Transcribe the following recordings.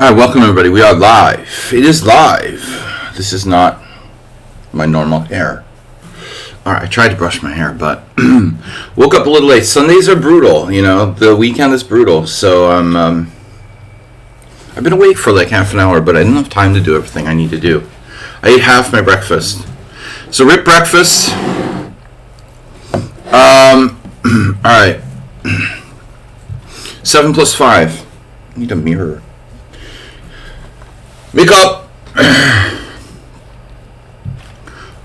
All right, welcome everybody. We are live. It is live. This is not my normal hair. All right, I tried to brush my hair, but woke up a little late. Sundays are brutal, you know. The weekend is brutal, so I've been awake for like half an hour, but I didn't have time to do everything I need to do. I ate half my breakfast. So rip breakfast. All right. 7 plus 5. I need a mirror. Wake up!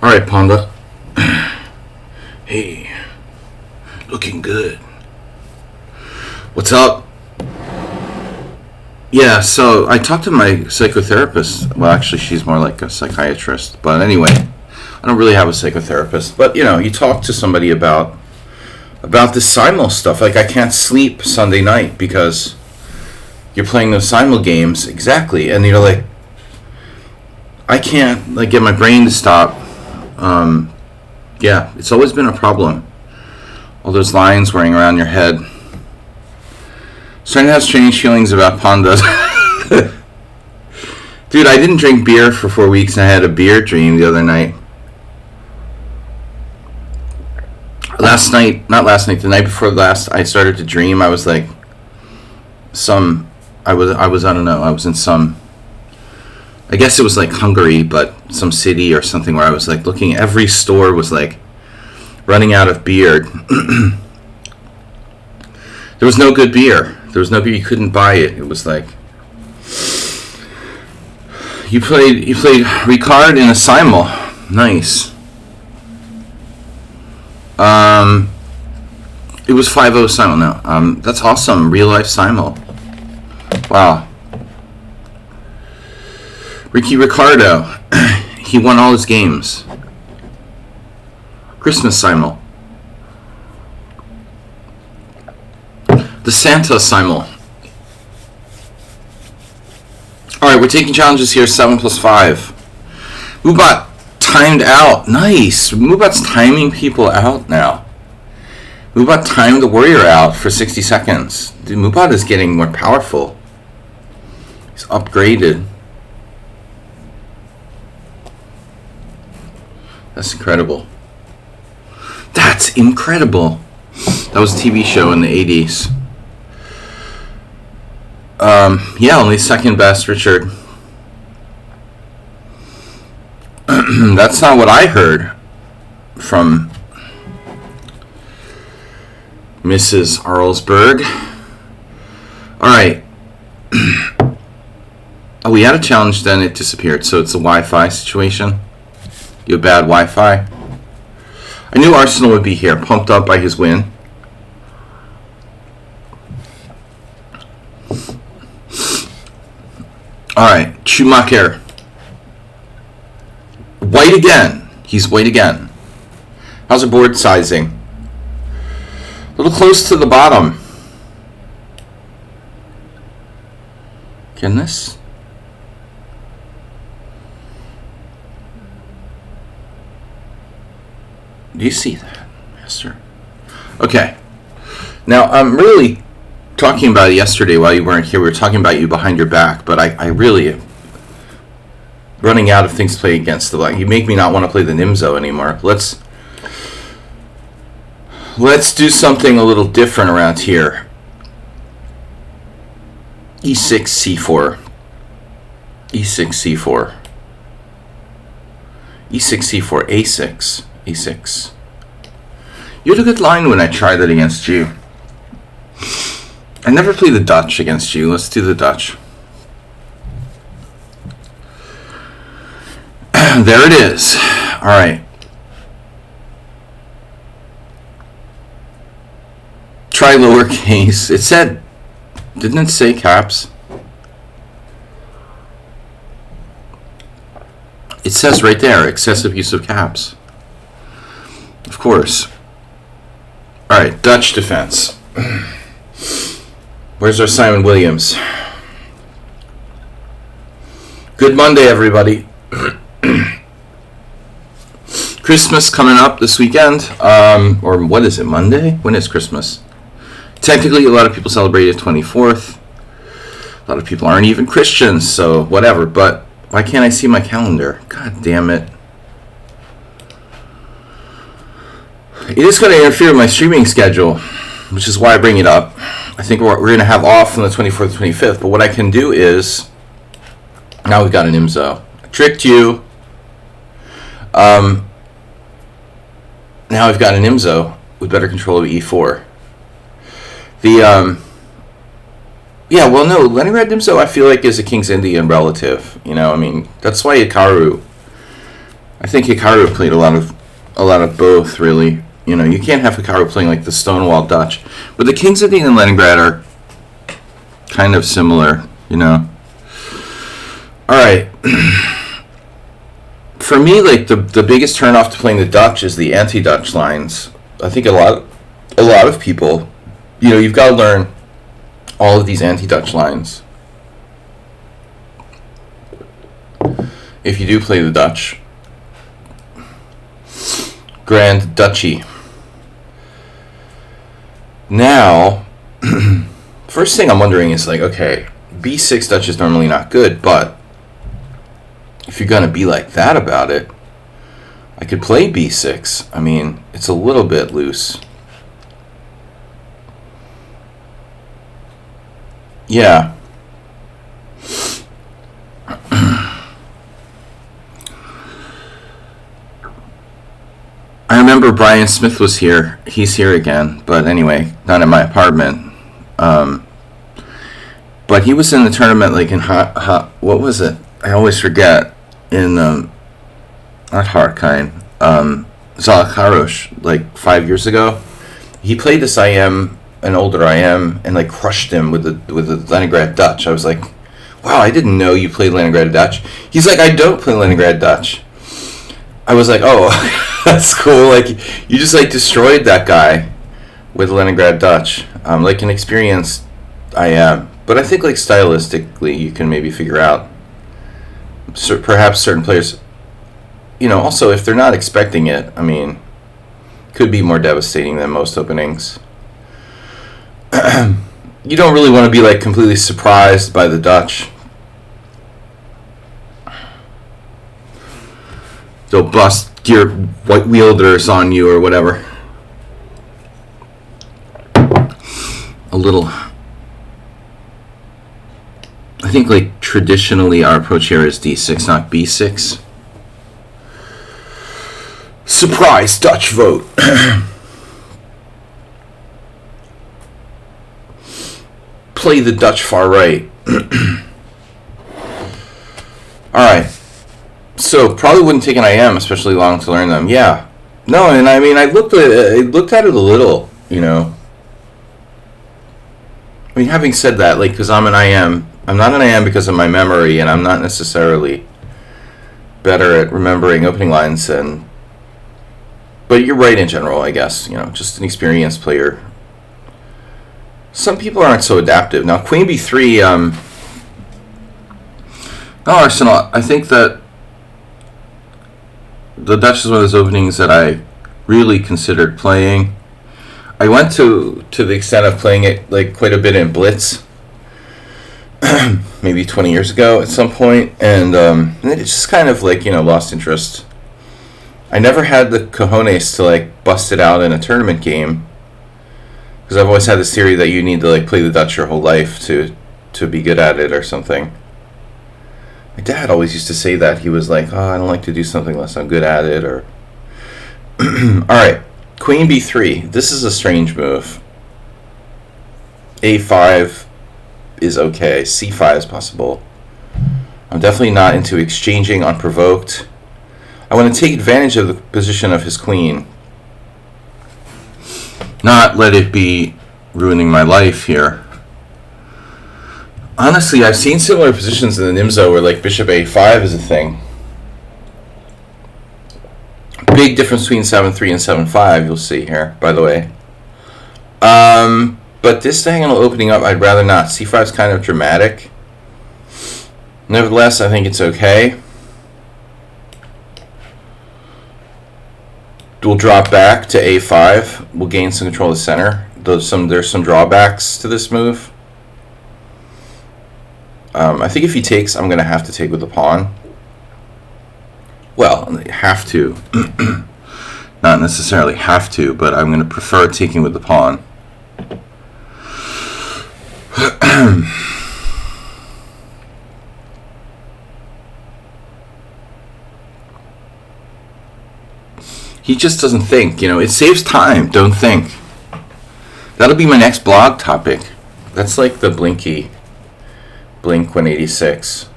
Alright, Panda. Hey. Looking good. What's up? Yeah, so I talked to my psychotherapist. Well, actually, she's more like a psychiatrist. But anyway, I don't really have a psychotherapist. But, you know, you talk to somebody about this simul stuff. Like, I can't sleep Sunday night because you're playing those simul games. Exactly. And you're like, I can't like get my brain to stop. Yeah, it's always been a problem. All those lines whirring around your head. Starting to have strange feelings about pandas. Dude, I didn't drink beer for 4 weeks and I had a beer dream the other night. The night before last, I started to dream. I was like, I was in some, I guess it was like Hungary, but some city or something where I was like looking, every store was like running out of beer. There was no good beer. There was no beer. You couldn't buy it. It was like, you played Ricard in a simul. Nice. It was 5-0 simul now. That's awesome. Real life simul. Wow. Ricky Ricardo, he won all his games. Christmas simul. The Santa simul. Alright, we're taking challenges here, 7 plus 5. Moobot timed out. Nice. Moobot's timing people out now. Moobot timed the warrior out for 60 seconds. Dude, Moobot is getting more powerful. He's upgraded. That's incredible. That's incredible. That was a TV show in the 80s. Yeah, only second best, Richard. That's not what I heard from Mrs. Arlsberg. Alright. Oh, we had a challenge, then it disappeared. So it's a Wi-Fi situation. You have bad Wi-Fi. I knew Arsenal would be here, pumped up by his win. Alright, Schumacher. White again. He's white again. How's our board sizing? A little close to the bottom. Can this? Do you see that? Yes, sir. Okay. Now, I'm really talking about it yesterday while you weren't here. We were talking about you behind your back, but I really am running out of things to play against the black. You make me not want to play the Nimzo anymore. Let's do something a little different around here. E6, C4. E6, C4. E6, C4, A6. E6. You had a good line when I tried that against you. I never play the Dutch against you. Let's do the Dutch. There it is. Alright. Try lowercase. It said, didn't it say caps? It says right there, excessive use of caps. Of course. Alright, Dutch defense. Where's our Simon Williams? Good Monday, everybody. Christmas coming up this weekend. Or what is it, Monday? When is Christmas? Technically, a lot of people celebrate the 24th. A lot of people aren't even Christians, so whatever. But why can't I see my calendar? God damn it. It is going to interfere with my streaming schedule, which is why I bring it up. I think we're going to have off on the 24th, 25th, but what I can do is, now we've got an IMSO. I tricked you. Now we've got an IMSO with better control of E4. Yeah, well, no, Leningrad IMSO I feel like is a King's Indian relative. You know, I mean, that's why Hikaru. I think Hikaru played a lot of both, really. You know, you can't have Hikaru playing like the Stonewall Dutch. But the Kings Indian and Leningrad are kind of similar, you know. Alright. For me, like, the biggest turnoff to playing the Dutch is the anti-Dutch lines. I think a lot of people, you know, you've got to learn all of these anti-Dutch lines if you do play the Dutch. Grand Duchy. Now, first thing I'm wondering is like, okay, B6 Dutch is normally not good, but if you're going to be like that about it, I could play B6. I mean, it's a little bit loose. Yeah. I remember Brian Smith was here. He's here again, but anyway, not in my apartment. But he was in the tournament, like in what was it? I always forget. In not Harkine, Zalakarosh, like 5 years ago. He played this IM, an older IM, and like crushed him with the Leningrad Dutch. I was like, wow, I didn't know you played Leningrad Dutch. He's like, I don't play Leningrad Dutch. I was like, oh, that's cool. Like, you just like destroyed that guy with Leningrad Dutch. Like an experienced IM. But I think like stylistically you can maybe figure out perhaps certain players, you know, also if they're not expecting it, I mean, could be more devastating than most openings. You don't really want to be like completely surprised by the Dutch. They'll bust your white wielders on you or whatever. A little. I think like traditionally our approach here is D6, not B6. Surprise Dutch vote. Play the Dutch far right. Alright. So probably wouldn't take an IM especially long to learn them. Yeah. No, and I mean I looked at it a little, you know. I mean, having said that, like, because I'm an IM, I'm not an IM because of my memory, and I'm not necessarily better at remembering opening lines than. But you're right in general, I guess. You know, just an experienced player. Some people aren't so adaptive. Now, Queen B3. No, Arsenal. I think that the Dutch is one of those openings that I really considered playing. I went to the extent of playing it like quite a bit in Blitz, maybe 20 years ago at some point, and it just kind of like, you know, lost interest. I never had the cojones to like bust it out in a tournament game, because I've always had this theory that you need to like play the Dutch your whole life to be good at it or something. My dad always used to say that. He was like, oh, I don't like to do something unless I'm good at it. Or alright, Queen B3. This is a strange move. A5 is okay. C5 is possible. I'm definitely not into exchanging unprovoked. I want to take advantage of the position of his queen. Not let it be ruining my life here. Honestly, I've seen similar positions in the Nimzo where like bishop A5 is a thing. Big difference between 7-3 and 7-5, you'll see here, by the way. But this diagonal opening up, I'd rather not. C5 is kind of dramatic. Nevertheless, I think it's okay. We'll drop back to A5. We'll gain some control of the center. There's some drawbacks to this move. I think if he takes, I'm going to have to take with the pawn. Well, have to. Not necessarily have to, but I'm going to prefer taking with the pawn. He just doesn't think, it saves time. Don't think. That'll be my next blog topic. That's like the Blink 186.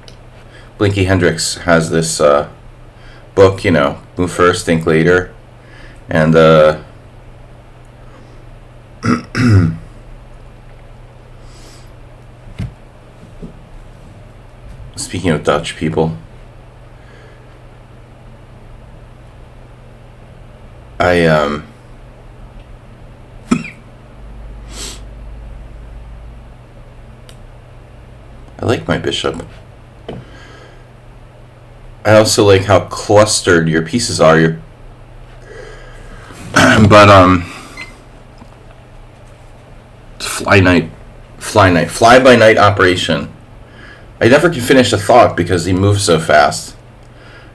Blinky Hendricks has this book, Move First, Think Later. And speaking of Dutch people, I like my bishop. I also like how clustered your pieces are. But fly by night operation. I never can finish a thought because he moves so fast,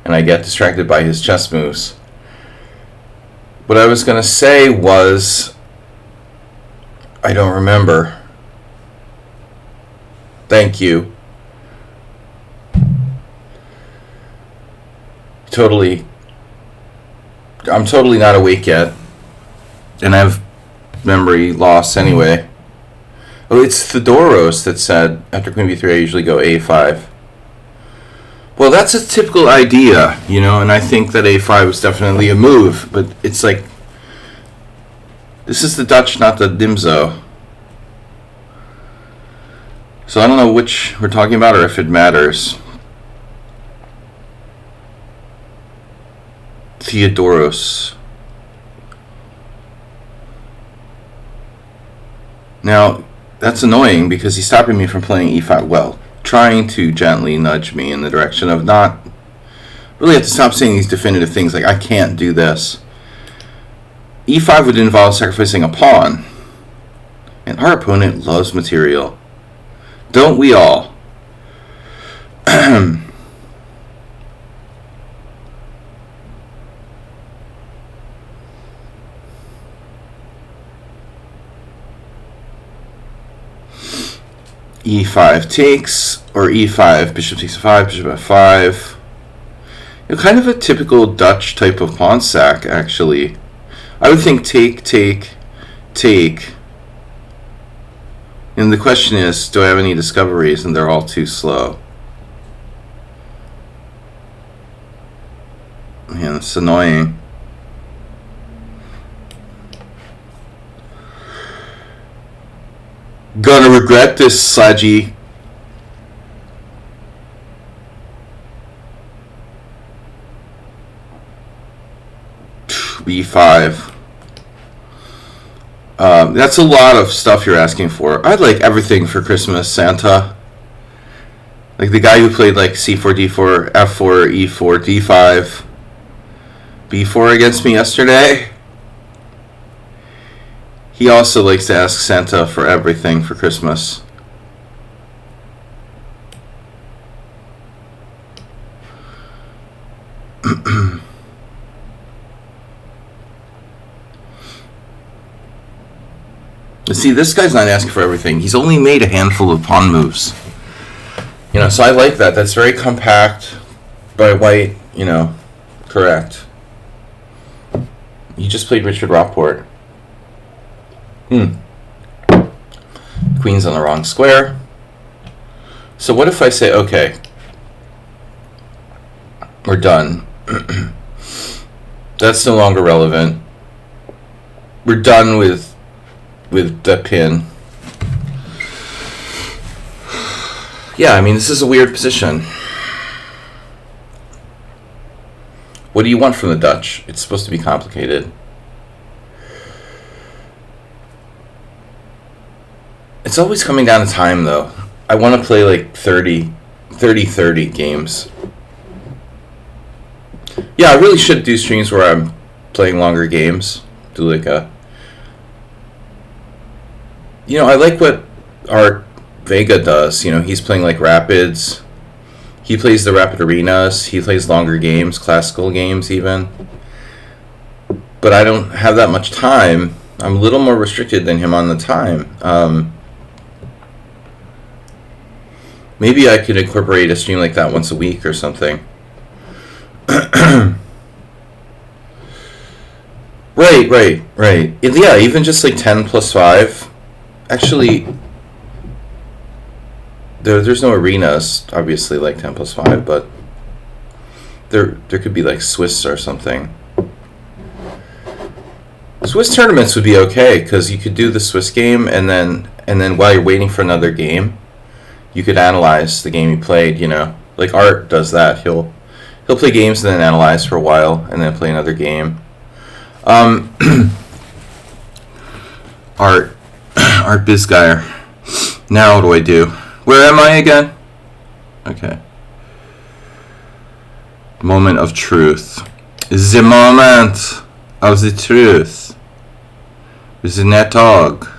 and I get distracted by his chess moves. What I was going to say was, I don't remember. Thank you. I'm totally not awake yet, and I have memory loss anyway. Oh, it's Theodoros that said, after Queen B3 I usually go A5. Well, that's a typical idea, and I think that A5 was definitely a move, but it's like, this is the Dutch, not the Dimzo. So I don't know which we're talking about or if it matters. Theodoros. Now, that's annoying because he's stopping me from playing E5. Well, trying to gently nudge me in the direction of not really have to stop saying these definitive things like, I can't do this. E5 would involve sacrificing a pawn. And our opponent loves material. Don't we all? E5 takes, or E5, bishop takes a5, bishop f5. Kind of a typical Dutch type of pawn sack, actually. I would think take, take, take. And the question is, do I have any discoveries? And they're all too slow. Man, it's annoying. Gonna regret this, Sladgie. B5. That's a lot of stuff you're asking for. I'd like everything for Christmas, Santa. Like the guy who played like C4, D4, F4, E4, D5, B4 against me yesterday. He also likes to ask Santa for everything for Christmas. See, this guy's not asking for everything. He's only made a handful of pawn moves. So I like that. That's very compact by white, correct. He just played Richard Rockport. Queen's on the wrong square. So what if I say, okay, we're done. That's no longer relevant. We're done with the pin. Yeah, I mean, this is a weird position. What do you want from the Dutch? It's supposed to be complicated. It's always coming down to time, though. I want to play like 30 games. Yeah, I really should do streams where I'm playing longer games. Do like a... I like what our Vega does. You know, he's playing like Rapids. He plays the Rapid Arenas. He plays longer games, classical games even. But I don't have that much time. I'm a little more restricted than him on the time. Maybe I could incorporate a stream like that once a week or something. Right. Yeah, even just like 10 plus 5. Actually, there's no arenas, obviously, like 10 plus 5, but there could be like Swiss or something. Swiss tournaments would be okay, because you could do the Swiss game, and then while you're waiting for another game, you could analyze the game you played, you know. Like Art does that. He'll play games and then analyze for a while, and then play another game. Art Bizguyer. Now what do I do? Where am I again? Okay. Moment of truth. The moment of the truth. The netog.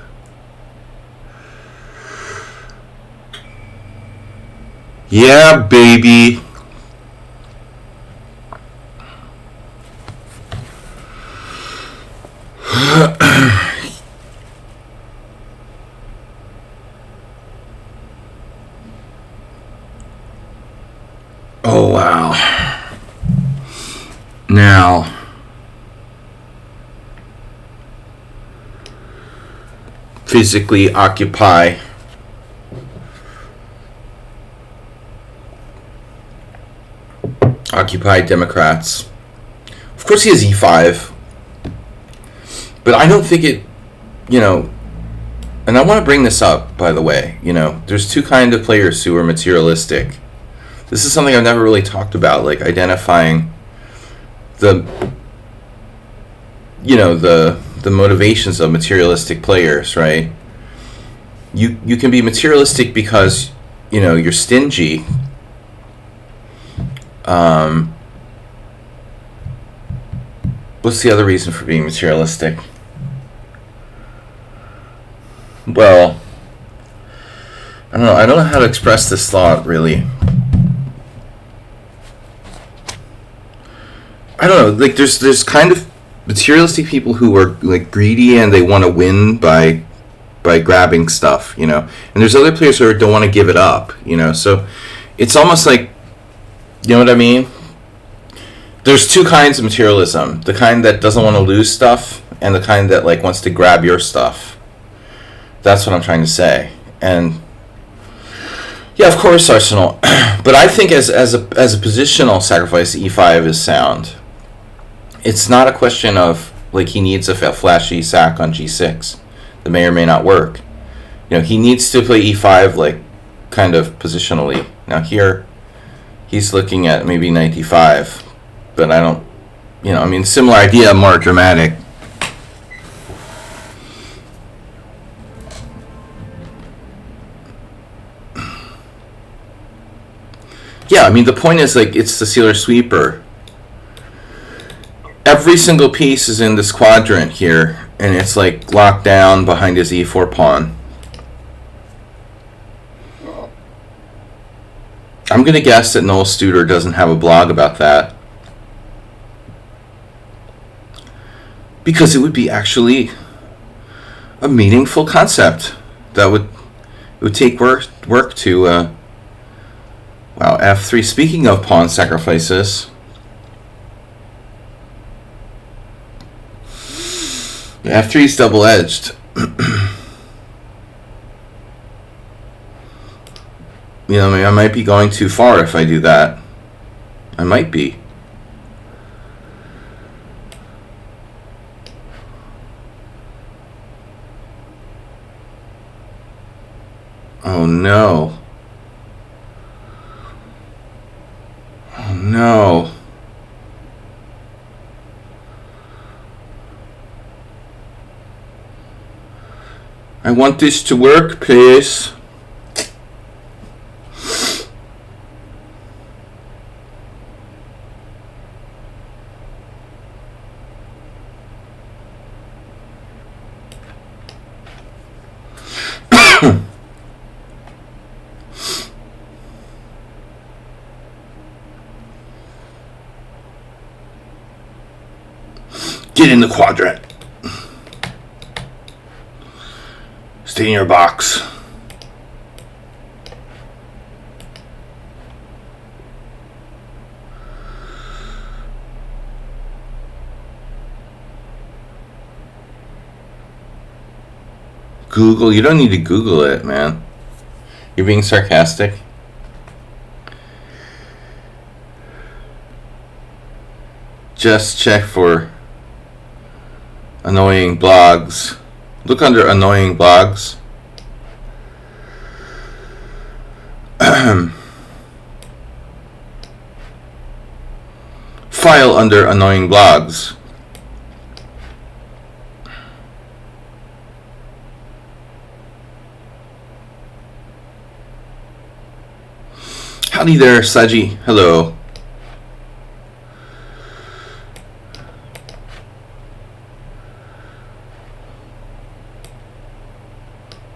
Yeah, baby. Oh, wow. Now, physically occupy Democrats. Of course he has E5, but I don't think it, you know, and I want to bring this up, by the way, you know, there's two kinds of players who are materialistic. This is something I've never really talked about, like identifying the motivations of materialistic players, right? You can be materialistic because, you know, you're stingy. What's the other reason for being materialistic? Well, I don't know how to express this thought, really. I don't know, like there's kind of materialistic people who are like greedy and they want to win by grabbing stuff, you know. And there's other players who don't want to give it up, you know. So it's almost like, you know what I mean? There's two kinds of materialism. The kind that doesn't want to lose stuff and the kind that like wants to grab your stuff. That's what I'm trying to say. And yeah, of course Arsenal. But I think as a positional sacrifice, E5 is sound. It's not a question of like he needs a flashy sack on G6 that may or may not work. You know, he needs to play E5 like kind of positionally. Now here he's looking at maybe knight D5, but I don't, you know, I mean, similar idea, more dramatic. Yeah, I mean, the point is, like, it's the sealer sweeper. Every single piece is in this quadrant here, and it's, like, locked down behind his E4 pawn. I'm going to guess that Noel Studer doesn't have a blog about that. Because it would be actually a meaningful concept. That would take work to... Wow, F3. Speaking of pawn sacrifices, F3 is double-edged. You know, I might be going too far if I do that. I might be. Oh no. Oh no. I want this to work, please. Get in the quadrant. Stay in your box. Google? You don't need to Google it, man. You're being sarcastic. Just check for annoying blogs. Look under annoying blogs. File under annoying blogs. Howdy there, Sladgie. Hello.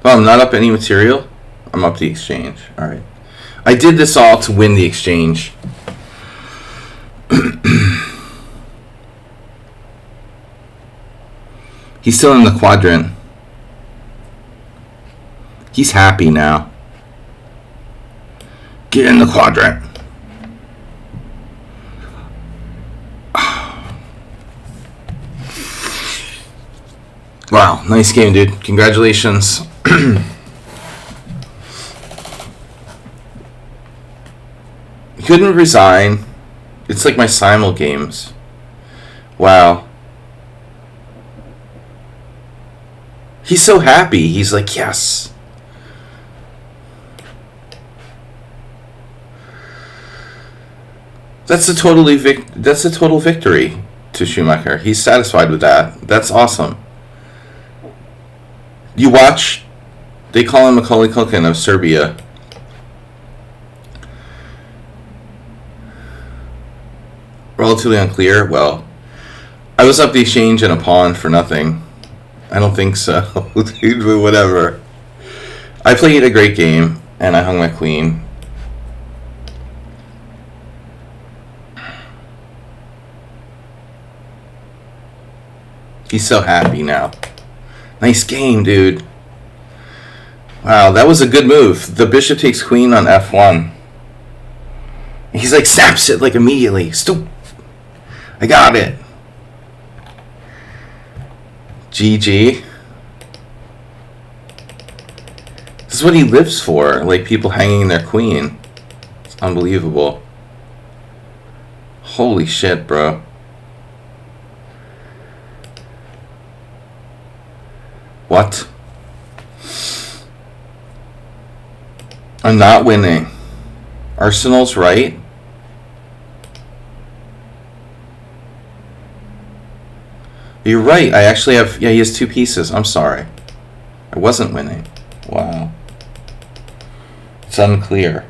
Oh, I'm not up any material? I'm up the exchange. Alright. I did this all to win the exchange. He's still in the quadrant. He's happy now. Get in the quadrant. Wow, nice game, dude. Congratulations. Couldn't resign. It's like my simul games. Wow. He's so happy. He's like, yes. That's a total victory to Schumacher. He's satisfied with that. That's awesome. You watch, they call him Macaulay Culkin of Serbia. Relatively unclear. Well, I was up the exchange in a pawn for nothing. I don't think so. Dude, but whatever. I played a great game, and I hung my queen. He's so happy now. Nice game, dude. Wow, that was a good move. The bishop takes queen on f1. He's like, snaps it like immediately. I got it. GG. This is what he lives for. Like people hanging their queen. It's unbelievable. Holy shit, bro. What? I'm not winning. Arsenal's right. You're right. I actually have... Yeah, he has 2 pieces. I'm sorry. I wasn't winning. Wow. It's unclear.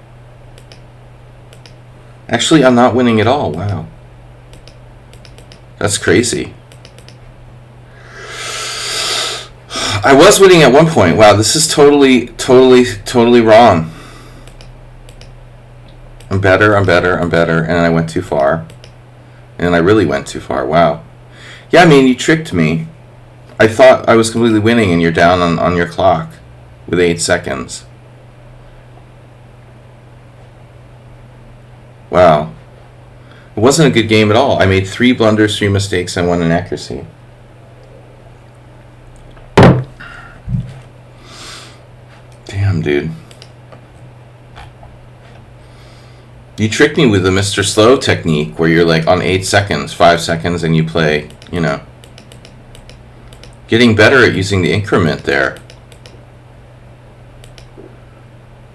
Actually, I'm not winning at all. Wow. That's crazy. I was winning at one point. Wow, this is totally wrong. I'm better, and then I went too far. And I really went too far. Wow. Yeah, I mean, you tricked me. I thought I was completely winning, and you're down on your clock with 8 seconds. Wow. It wasn't a good game at all. I made 3 blunders, 3 mistakes, and 1 inaccuracy. Damn, dude. You tricked me with the Mr. Slow technique where you're like on 8 seconds, 5 seconds, and you play, you know. Getting better at using the increment there.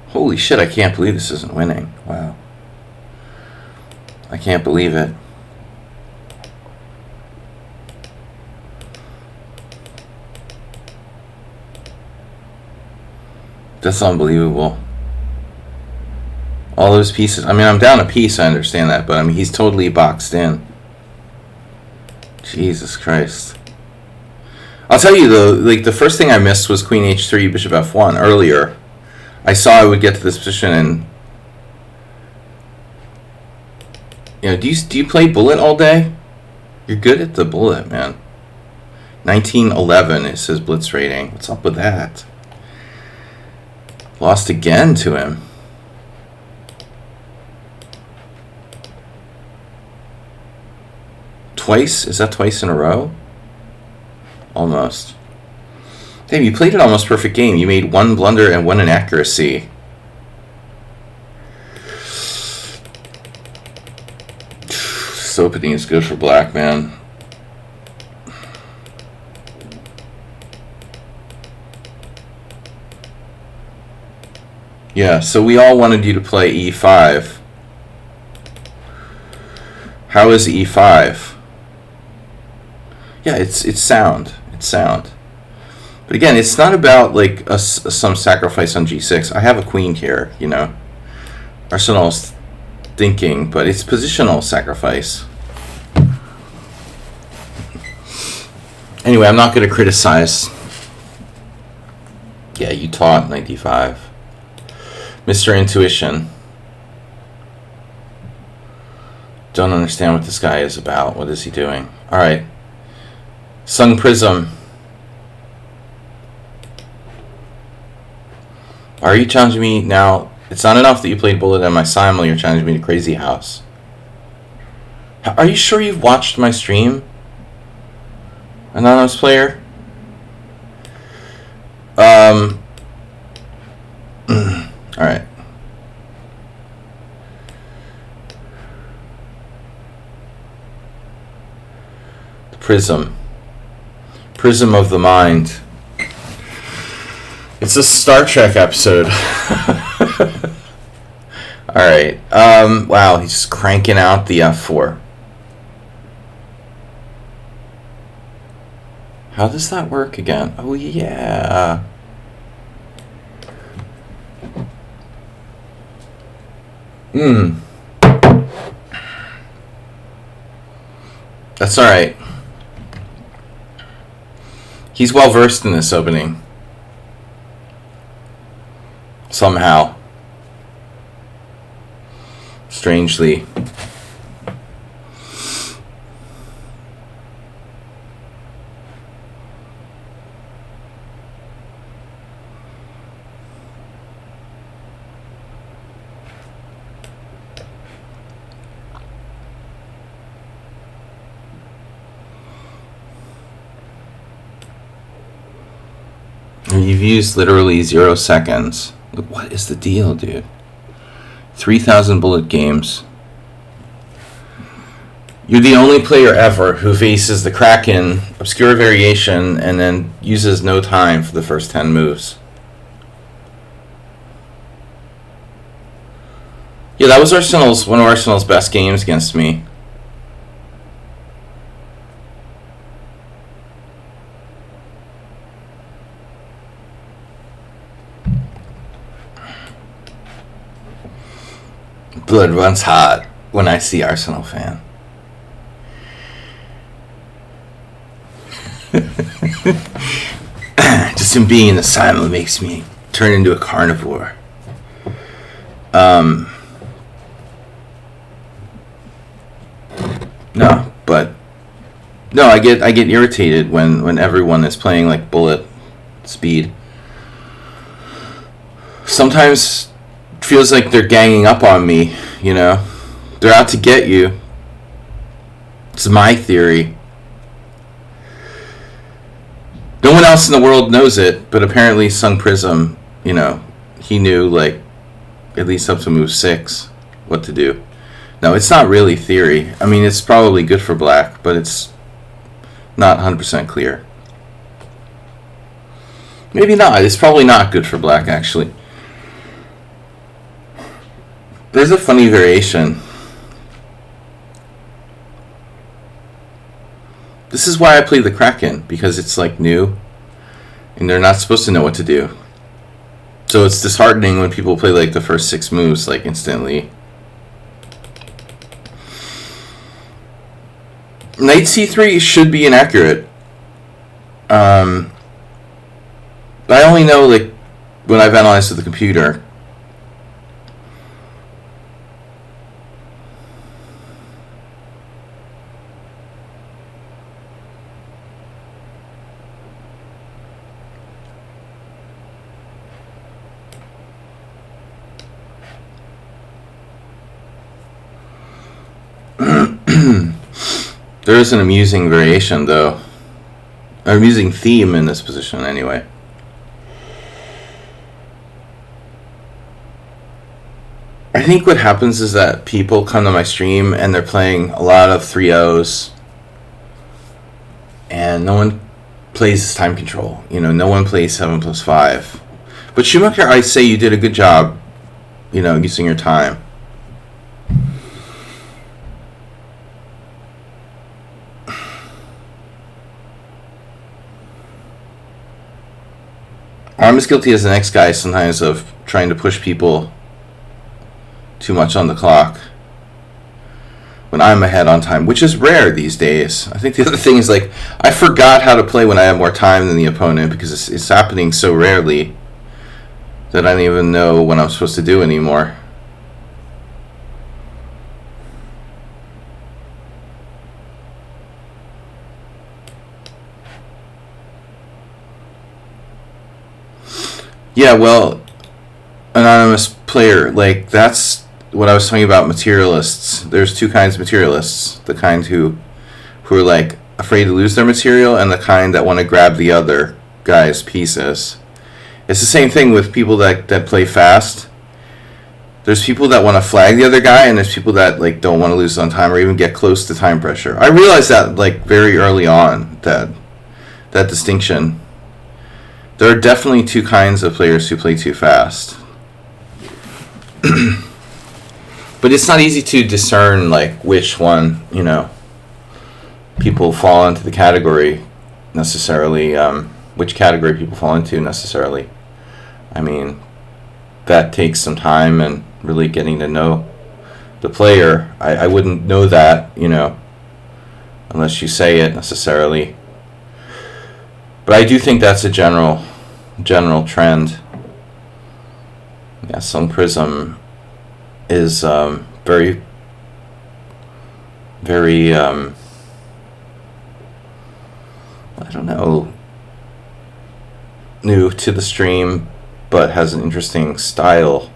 Holy shit, I can't believe this isn't winning. Wow. I can't believe it. That's unbelievable. All those pieces. I mean, I'm down a piece, I understand that, but I mean, he's totally boxed in. Jesus Christ. I'll tell you though, like the first thing I missed was Queen H3, Bishop F1 earlier. I saw I would get to this position and you know, do you play bullet all day? You're good at the bullet, man. 1911 is his blitz rating. What's up with that? Lost again to him. Twice? Is that twice in a row? Almost. Damn, you played an almost perfect game. You made one blunder and one inaccuracy. This opening is good for black, man. Yeah, so we all wanted you to play e5. How is e5? Yeah, it's sound. It's sound. But again, it's not about like some sacrifice on g6. I have a queen here, you know. Arsenal's thinking, but it's positional sacrifice. Anyway, I'm not going to criticize. Yeah, you taught 95. Mr. Intuition. Don't understand what this guy is about. What is he doing? Alright. Sung Prism. Are you challenging me now? It's not enough that you played Bullet and my Simul. You're challenging me to Crazy House. Are you sure you've watched my stream? Anonymous player? Alright. Prism. Prism of the Mind. It's a Star Trek episode. Alright. Wow, he's just cranking out the F4. How does that work again? Oh, yeah. That's alright. He's well versed in this opening. Somehow. Strangely. You've used literally 0 seconds. What is the deal, dude? 3,000 bullet games. You're the only player ever who faces the Kraken, obscure variation, and then uses no time for the first 10 moves. Yeah, that was one of Arsenal's best games against me. Blood runs hot when I see Arsenal fan. Just him being in the Simul makes me turn into a carnivore. No, I get irritated when everyone is playing like bullet speed. Sometimes it feels like they're ganging up on me, you know. They're out to get you. It's my theory. No one else in the world knows it, but apparently Sung Prism, you know, he knew, like, at least up to move 6, what to do. No, it's not really theory. I mean, it's probably good for black, but it's not 100% clear. Maybe not. It's probably not good for black, actually. There's a funny variation. This is why I play the Kraken, because it's like new, and they're not supposed to know what to do. So it's disheartening when people play like the first 6 moves like instantly. Knight c3 should be inaccurate. I only know like when I've analyzed with the computer. There is an amusing variation, though. An amusing theme in this position, anyway. I think what happens is that people come to my stream and they're playing a lot of 3-0s, and no one plays this time control. You know, no one plays 7+5. But Schumacher, I say you did a good job, you know, using your time. I'm as guilty as the next guy sometimes of trying to push people too much on the clock when I'm ahead on time, which is rare these days. I think the other thing is, like, I forgot how to play when I have more time than the opponent, because it's happening so rarely that I don't even know what I'm supposed to do anymore. Yeah, well, anonymous player, like, that's what I was talking about, materialists. There's two kinds of materialists. The kind who are, like, afraid to lose their material, and the kind that want to grab the other guy's pieces. It's the same thing with people that play fast. There's people that want to flag the other guy, and there's people that, like, don't want to lose on time or even get close to time pressure. I realized that, like, very early on, that distinction. There are definitely two kinds of players who play too fast. But it's not easy to discern, like, which one, you know, people fall into the category necessarily, which category people fall into necessarily. I mean, that takes some time and really getting to know the player. I wouldn't know that, you know, unless you say it necessarily. But I do think that's a general trend. Yeah, Sun Prism is very, very, I don't know, new to the stream, but has an interesting style.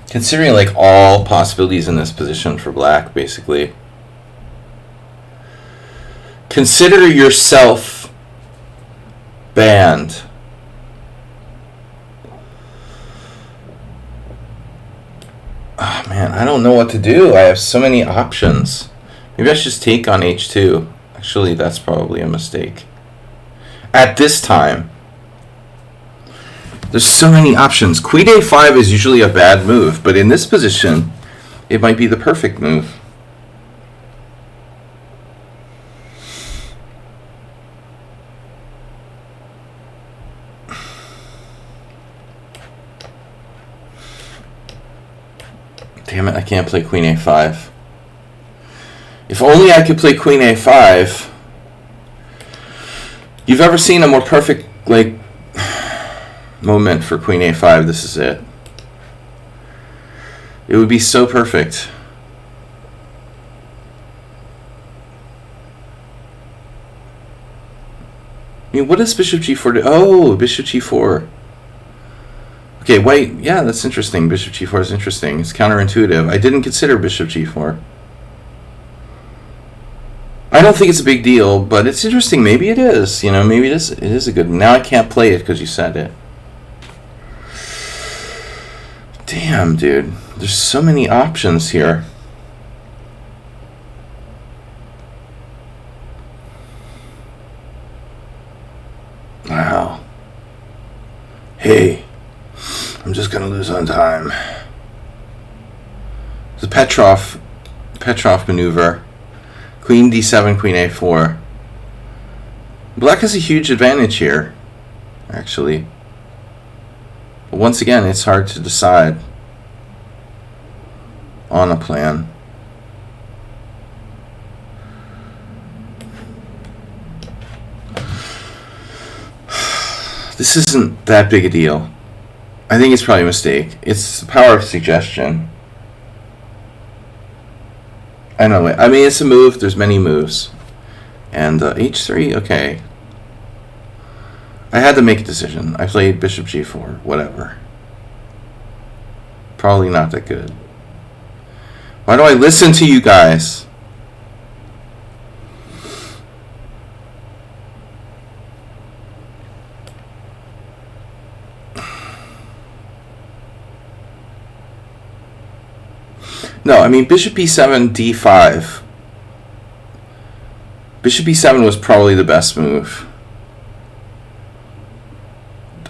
Considering, like, all possibilities in this position for black, basically. Consider yourself banned. Oh, man, I don't know what to do. I have so many options. Maybe I should just take on h2. Actually, that's probably a mistake. At this time, there's so many options. Queen a5 is usually a bad move, but in this position, it might be the perfect move. Damn it, I can't play Queen a5. If only I could play Queen a5. You've ever seen a more perfect, like, moment for Queen a5? This is it. It would be so perfect. I mean, what does Bishop g4 do? Oh, Bishop g4. Okay, wait. Yeah, that's interesting. Bishop g4 is interesting. It's counterintuitive. I didn't consider Bishop g4. I don't think it's a big deal, but it's interesting. Maybe it is. You know, maybe it is a good. Now I can't play it because you said it. Damn, dude. There's so many options here. Wow. Hey, I'm just gonna lose on time. It's a Petrov maneuver. Queen d7, Queen a4. Black has a huge advantage here, actually. But once again, it's hard to decide on a plan. This isn't that big a deal. I think it's probably a mistake. It's the power of suggestion. I know it. I mean, it's a move. There's many moves. And h3, okay. I had to make a decision. I played Bishop g4, whatever. Probably not that good. Why do I listen to you guys? No, I mean, bishop e7, d5. Bishop e7 was probably the best move.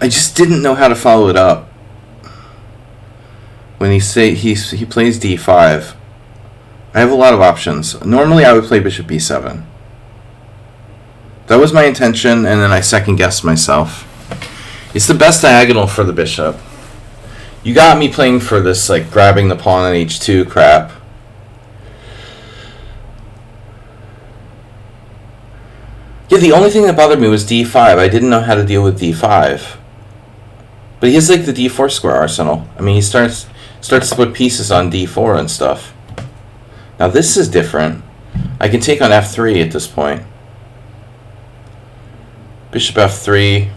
I just didn't know how to follow it up. When he plays d5, I have a lot of options. Normally I would play bishop e7. That was my intention, and then I second-guessed myself. It's the best diagonal for the bishop. You got me playing for this, like, grabbing the pawn on h2 crap. Yeah, the only thing that bothered me was d5. I didn't know how to deal with d5. But he has, like, the d4 square arsenal. I mean, he starts to put pieces on d4 and stuff. Now this is different. I can take on f3 at this point. Bishop f3.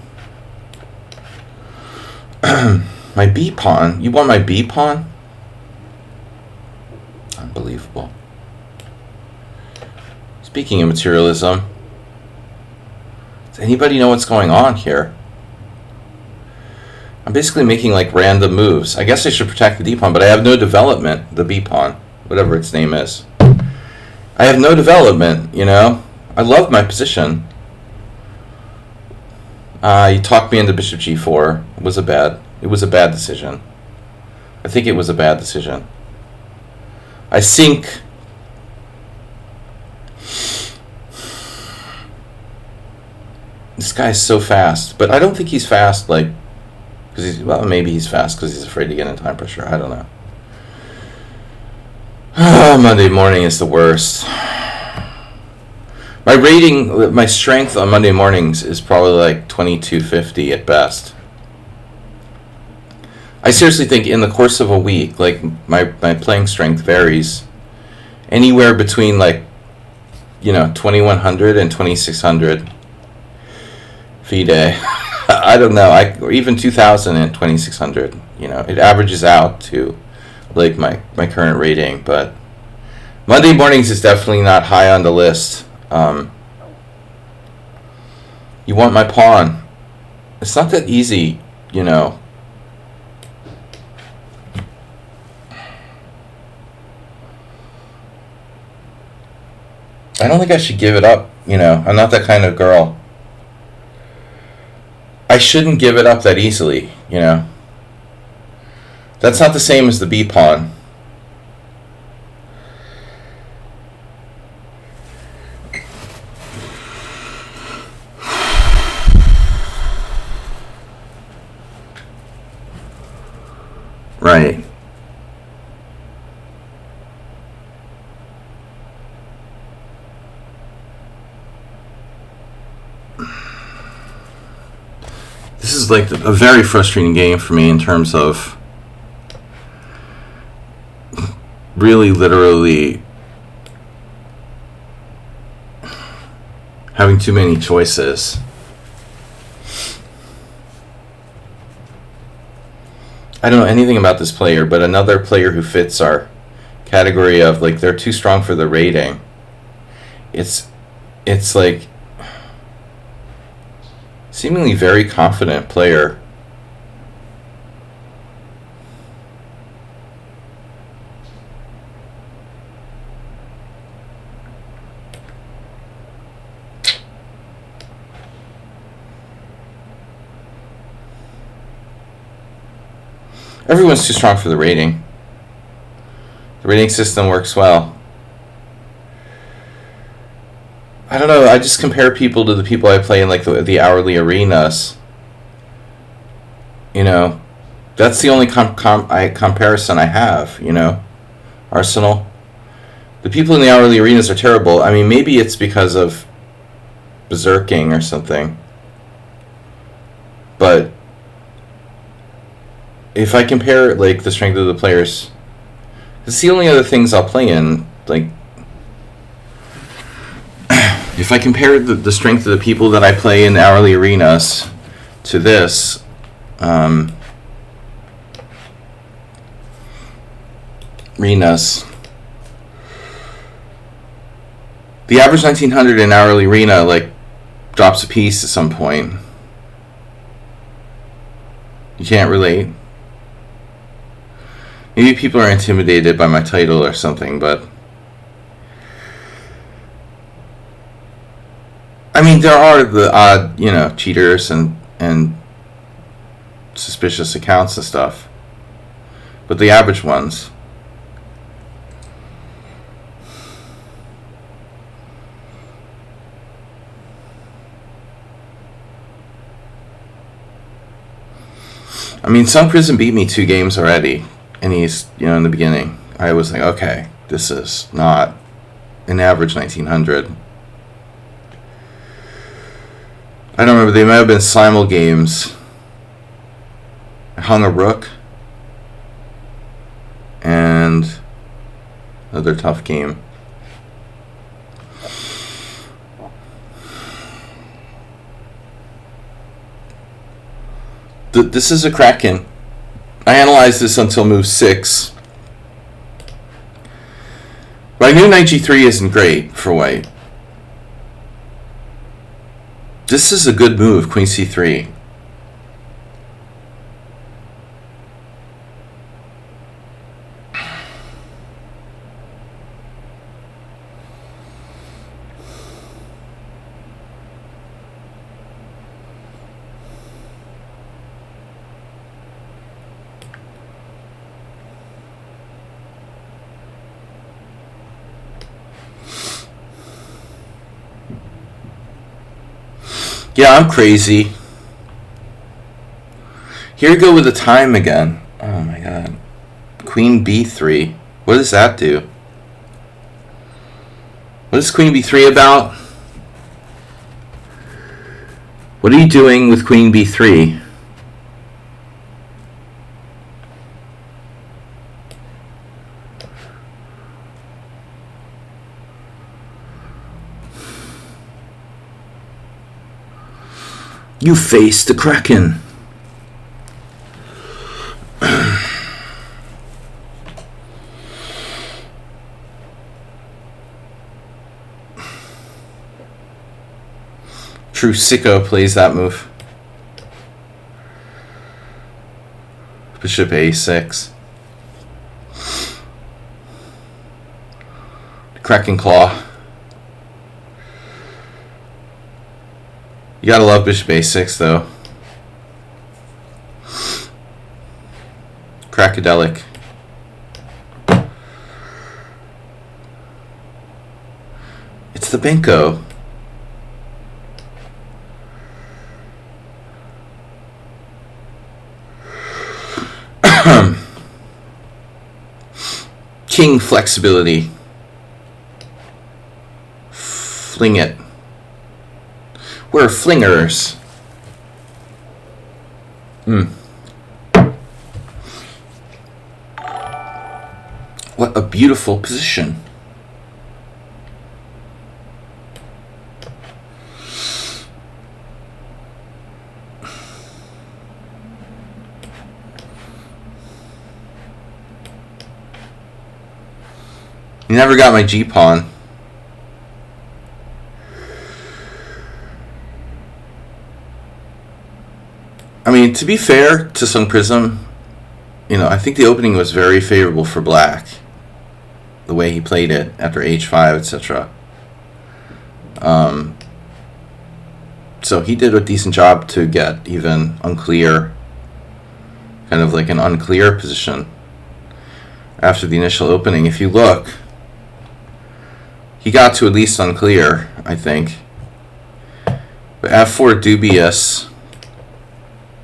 My b pawn. You want my b pawn? Unbelievable. Speaking of materialism, does anybody know what's going on here? I'm basically making like random moves. I guess I should protect the d pawn, but I have no development. The b pawn, whatever its name is. I have no development, you know? I love my position. You talked me into bishop g4. It was a bad decision. I think it was a bad decision. I think this guy's so fast, but I don't think he's fast, like, because well, maybe he's fast because he's afraid to get in time pressure. I don't know. Monday morning is the worst. My rating, my strength on Monday mornings is probably like 2250 at best. I seriously think in the course of a week, like my playing strength varies anywhere between like, you know, 2100 and 2600 FIDE. I don't know, or even 2000 and 2600. You know, it averages out to like my current rating, but Monday mornings is definitely not high on the list. You want my pawn. It's not that easy, you know. I don't think I should give it up, you know. I'm not that kind of girl. I shouldn't give it up that easily, you know. That's not the same as the b pawn. Right. This is like a very frustrating game for me in terms of really literally having too many choices. I don't know anything about this player, but another player who fits our category of like they're too strong for the rating. It's like seemingly very confident player. Everyone's too strong for the rating. The rating system works well. I don't know, I just compare people to the people I play in like the hourly arenas. You know, that's the only comparison I have, you know. Arsenal. The people in the hourly arenas are terrible. I mean, maybe it's because of berserking or something. But if I compare like the strength of the players, it's the only other things I'll play in. Like, if I compare the strength of the people that I play in hourly arenas to this, Renas. The average 1900 in hourly Rena like drops a piece at some point. You can't relate. Maybe people are intimidated by my title or something, but I mean, there are the odd, cheaters and suspicious accounts and stuff, but the average ones. I mean, Sun Prison beat me 2 games already, and he's, in the beginning. I was like, okay, this is not an average 1900. I don't remember, they might have been simul games. I hung a rook, and another tough game. This is a Kraken. I analyzed this until move 6. But I knew knight g3 isn't great for white. This is a good move, queen c3. Yeah, I'm crazy. Here we go with the time again. Oh my god. Queen b3. What does that do? What is queen b3 about? What are you doing with queen b3? You face the Kraken. True sicko plays that move. Bishop a6. Kraken claw. You gotta love bishop a6 though. Cracadelic. It's the Binko. King flexibility. Fling it. We're flingers. What a beautiful position. You never got my G-pawn. I mean, to be fair to Sun Prism, I think the opening was very favorable for black. The way he played it after h5, etc. So he did a decent job to get even unclear, kind of like an unclear position after the initial opening. If you look, he got to at least unclear, I think. But f4 dubious.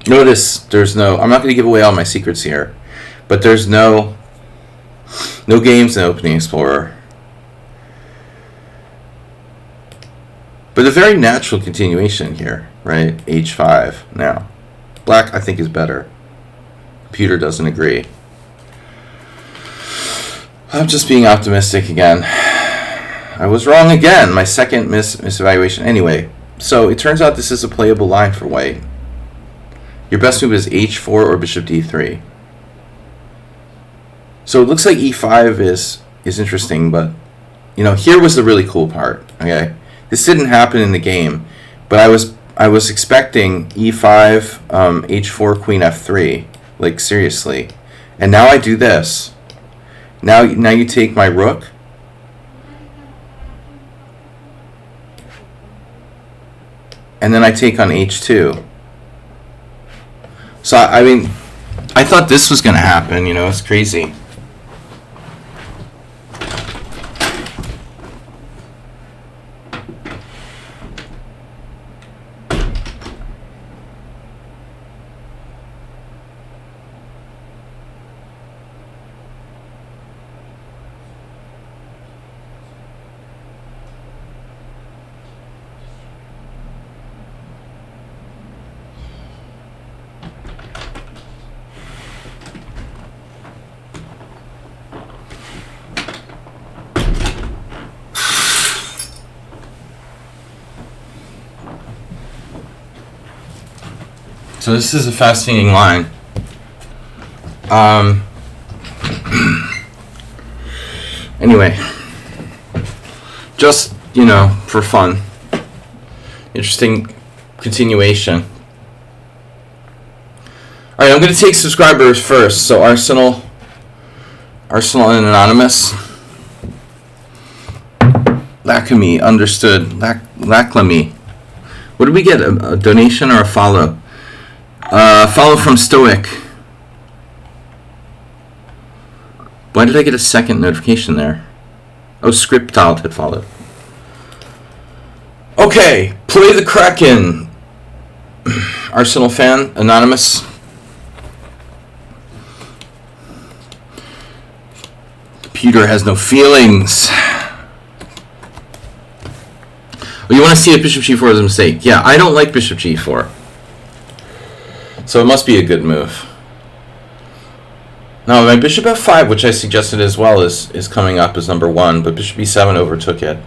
Notice there's no, I'm not going to give away all my secrets here, but there's no games in Opening Explorer. But a very natural continuation here, right? h5 now. Black, I think, is better. Computer doesn't agree. I'm just being optimistic again. I was wrong again. My second misevaluation. Anyway, so it turns out this is a playable line for white. Your best move is h4 or bishop d3. So it looks like e5 is interesting, but here was the really cool part. Okay, this didn't happen in the game, but I was expecting e5, h4, queen f3, like seriously, and now I do this. Now you take my rook. And then I take on h2. So, I mean, I thought this was going to happen, it's crazy. So this is a fascinating line. Anyway, just, for fun. Interesting continuation. Alright, I'm going to take subscribers first. So Arsenal and Anonymous. Lacamy, understood. Laclamy. What did we get? A donation or a follow? Follow from Stoic. Why did I get a second notification there? Oh, Scriptile had followed. Okay, play the Kraken. Arsenal fan, Anonymous. Computer has no feelings. Oh, you want to see if bishop g4 is a mistake? Yeah, I don't like bishop g4. So it must be a good move. No, my bishop f5, which I suggested as well, is coming up as number 1, but bishop e7 overtook it.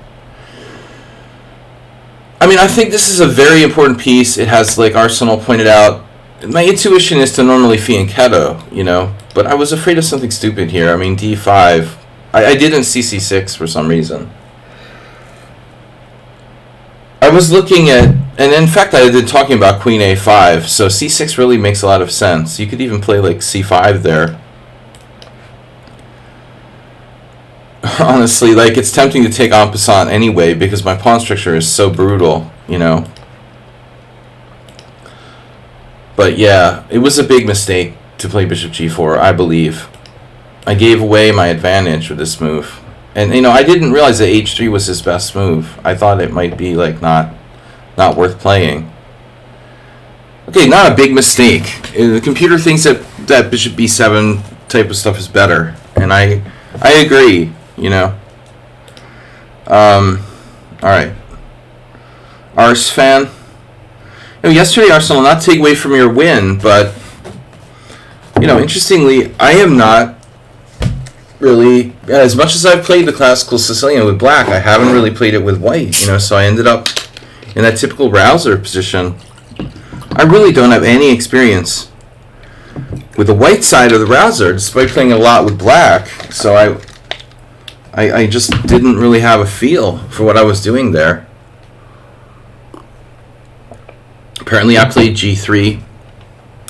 I mean, I think this is a very important piece. It has, like Arsenal pointed out, my intuition is to normally fianchetto, but I was afraid of something stupid here. I mean, d5. I didn't c6 for some reason. I was looking at, and in fact I did talking about queen a5, so c6 really makes a lot of sense. You could even play like c5 there. Honestly, like, it's tempting to take en passant anyway because my pawn structure is so brutal, But yeah, it was a big mistake to play bishop g4, I believe. I gave away my advantage with this move. And, I didn't realize that h3 was his best move. I thought it might be, like, not worth playing. Okay, not a big mistake. The computer thinks that bishop b7 type of stuff is better. And I agree, Alright. Ars fan. Yesterday, Arsenal, not take away from your win, but, interestingly, I am not really, as much as I've played the classical Sicilian with black, I haven't really played it with white, so I ended up in that typical rouser position. I really don't have any experience with the white side of the rouser, despite playing a lot with black, so I just didn't really have a feel for what I was doing there. Apparently I played g3,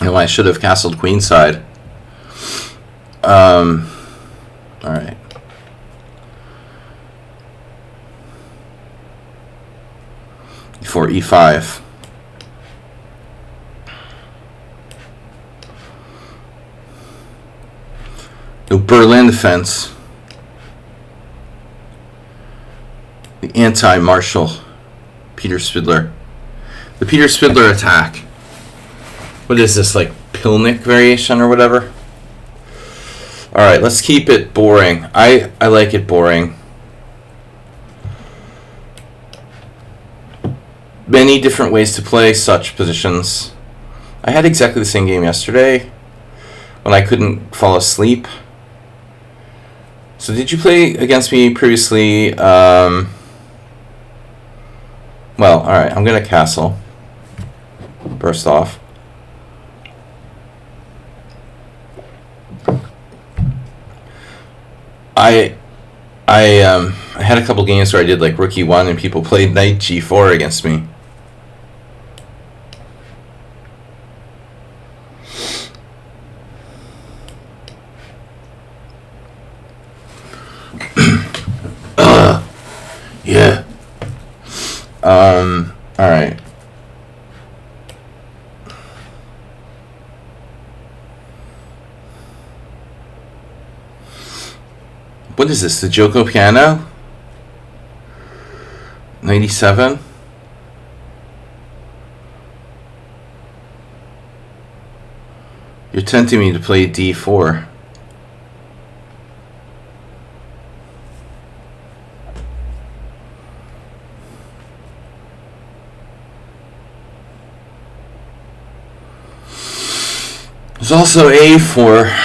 I should have castled queenside. Alright. For e5. No Berlin defense. The anti-Marshall Peter Spidler. The Peter Spidler attack. What is this, like Pilnik variation or whatever? Alright, let's keep it boring. I like it boring. Many different ways to play such positions. I had exactly the same game yesterday when I couldn't fall asleep. So did you play against me previously? Well, alright, I'm going to castle. First off. I I had a couple games where I did like Rookie 1 and people played Knight G4 against me. Yeah. Alright. What is this? The Joko piano? 97? You're tempting me to play D4. There's also A4.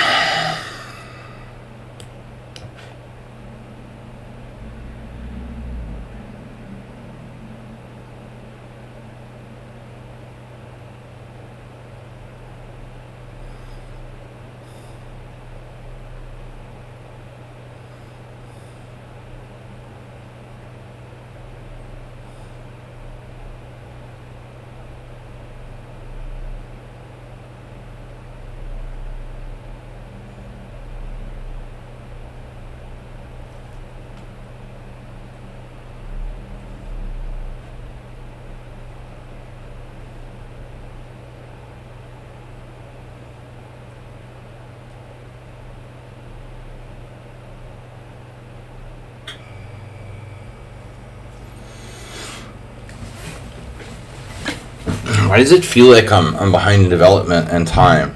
Why does it feel like I'm behind in development and time?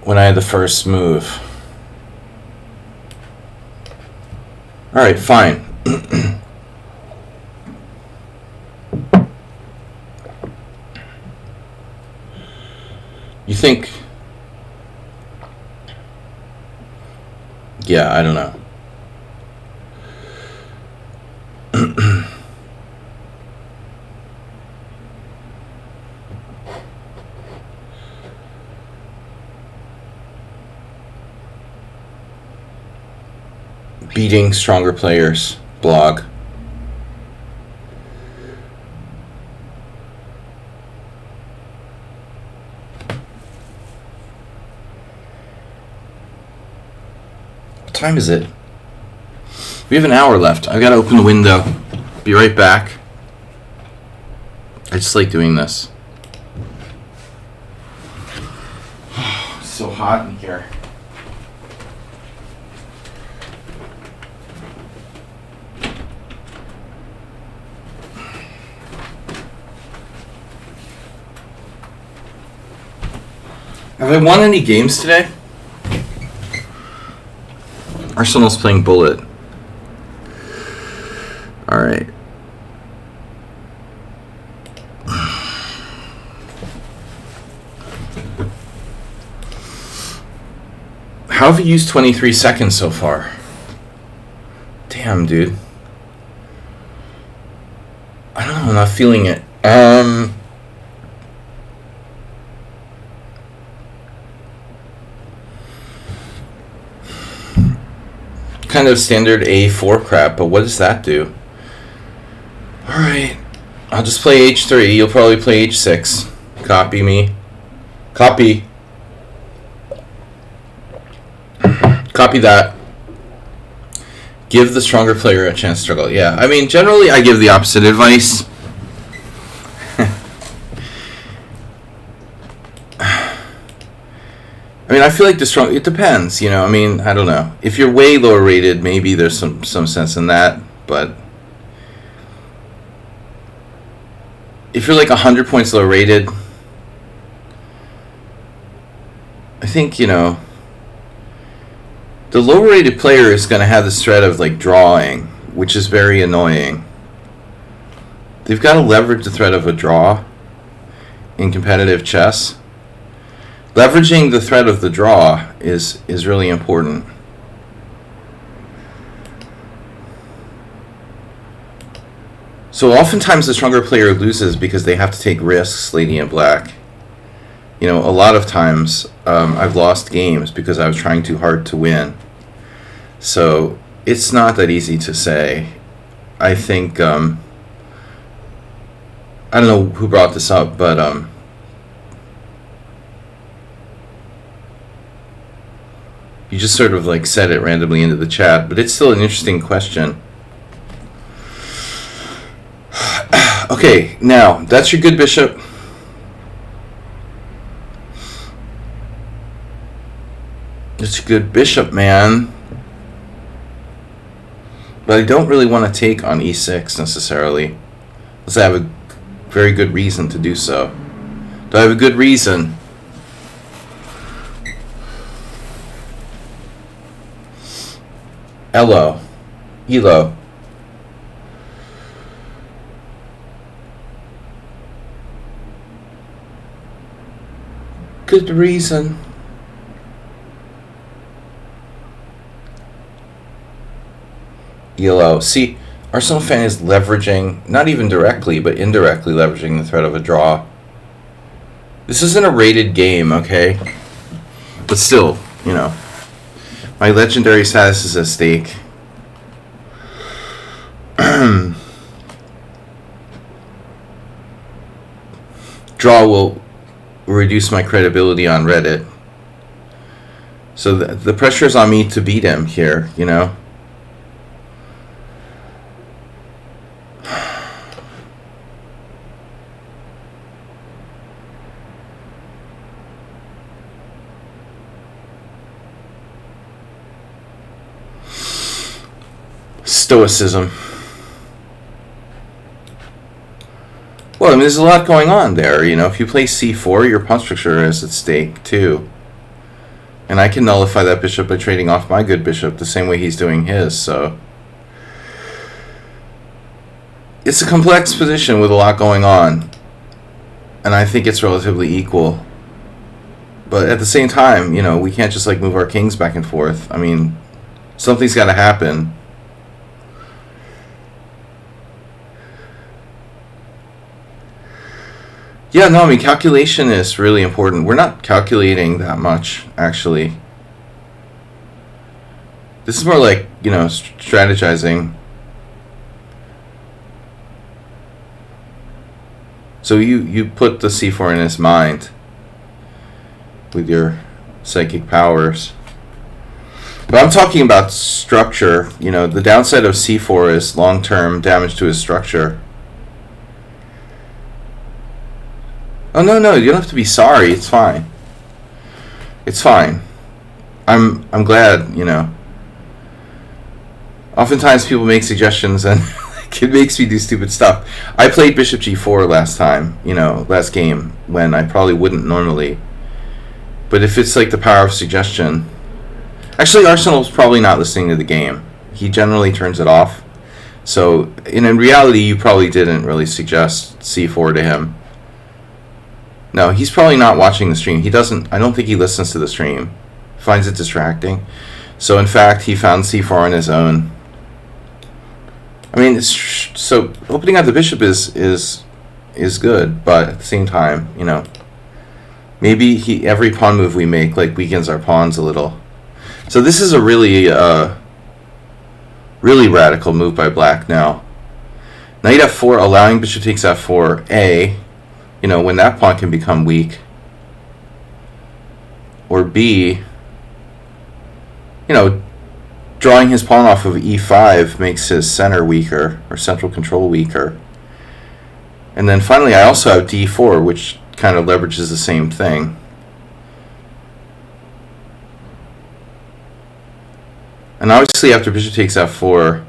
When I had the first move. Alright, fine. You think... Yeah, I don't know. Beating stronger players blog. What time is it? We have an hour left. I've got to open the window. Be right back. I just like doing this. It's so hot in here. Have I won any games today? Arsenal's playing Bullet. Alright. How have you used 23 seconds so far? Damn, dude. I don't know, I'm not feeling it. Kind of standard A4 crap, but what does that do? Alright, I'll just play H3. You'll probably play H6. Copy me. Copy. Copy that. Give the stronger player a chance to struggle. Yeah, I mean, generally I give the opposite advice. I mean, I feel like the strong... It depends, you know. I mean, I don't know. If you're way lower rated, maybe there's some sense in that. But if you're like 100 points lower rated, I think, you know, the lower rated player is going to have this threat of like drawing, which is very annoying. They've got to leverage the threat of a draw in competitive chess. Leveraging the threat of the draw is really important. So oftentimes the stronger player loses because they have to take risks, lady in black. You know, a lot of times I've lost games because I was trying too hard to win. So it's not that easy to say. I think, I don't know who brought this up, but you just sort of like said it randomly into the chat, but it's still an interesting question. Okay, now that's your good bishop. It's a good bishop, man. But I don't really want to take on e6 necessarily, unless I have a very good reason to do so. Do I have a good reason? Elo. Good reason. ELO. See, Arsenal fan is leveraging, not even directly, but indirectly leveraging the threat of a draw. This isn't a rated game, okay? But still, you know, my legendary status is at stake. Draw will reduce my credibility on Reddit. So the pressure is on me to beat him here, you know? Stoicism. Well, I mean, there's a lot going on there. You know, if you play c4, your pawn structure is at stake too. And I can nullify that bishop by trading off my good bishop the same way he's doing his, so. It's a complex position with a lot going on. And I think it's relatively equal. But at the same time, you know, we can't just like move our kings back and forth. I mean, something's got to happen. Yeah, no, I mean, calculation is really important. We're not calculating that much, actually. This is more like, you know, strategizing. So you put the c4 in his mind with your psychic powers. But I'm talking about structure. You know, the downside of c4 is long-term damage to his structure. Oh, no, you don't have to be sorry. It's fine. It's fine. I'm glad, you know. Oftentimes people make suggestions and it makes me do stupid stuff. I played bishop g4 last time, you know, last game, when I probably wouldn't normally. But if it's like the power of suggestion... Actually, Arsenal's probably not listening to the game. He generally turns it off. So, in reality, you probably didn't really suggest c4 to him. No, he's probably not watching the stream. He doesn't. I don't think he listens to the stream. Finds it distracting. So in fact, he found c4 on his own. I mean, so opening out the bishop is good, but at the same time, you know, maybe every pawn move we make like weakens our pawns a little. So this is a really really radical move by black now. Knight f4, allowing bishop takes f4. You know, when that pawn can become weak. Or B, you know, drawing his pawn off of e5 makes his center weaker, or central control weaker. And then finally I also have d4, which kind of leverages the same thing. And obviously after bishop takes f4,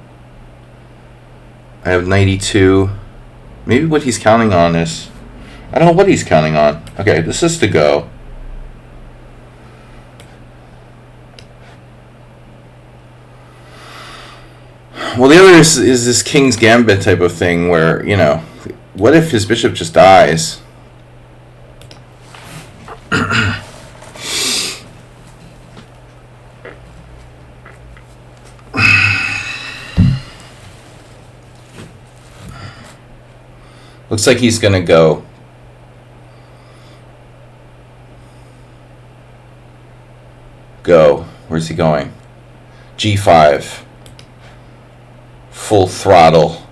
I have knight e2. Maybe what he's counting on is... I don't know what he's counting on. Okay, this is to go. Well, the other is this King's Gambit type of thing where, you know, what if his bishop just dies? Looks like he's going to go. go. Where's he going? G5. Full throttle.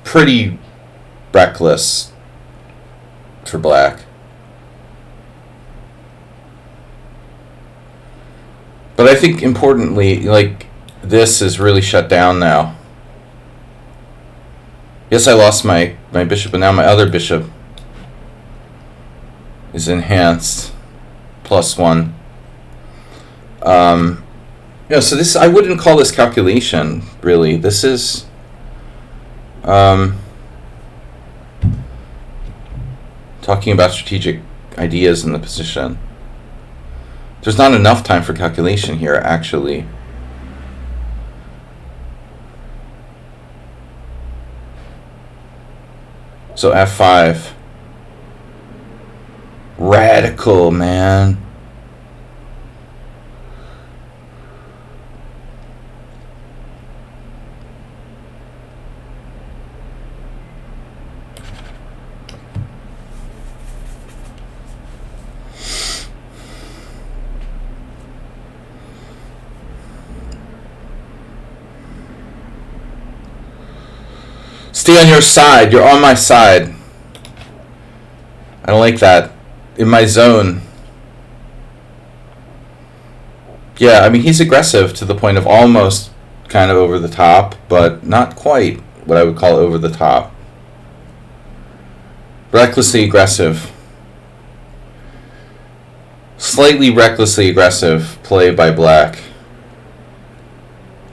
Pretty reckless for black. But I think importantly, like, this is really shut down now. Yes, I lost my bishop, but now my other bishop is enhanced. +1. So this, I wouldn't call this calculation, really. This is talking about strategic ideas in the position. There's not enough time for calculation here, actually. So F5. Radical, man. Stay on your side. You're on my side. I don't like that. In my zone. Yeah, I mean, he's aggressive to the point of almost kind of over the top, but not quite what I would call over the top. Recklessly aggressive. Slightly recklessly aggressive play by black.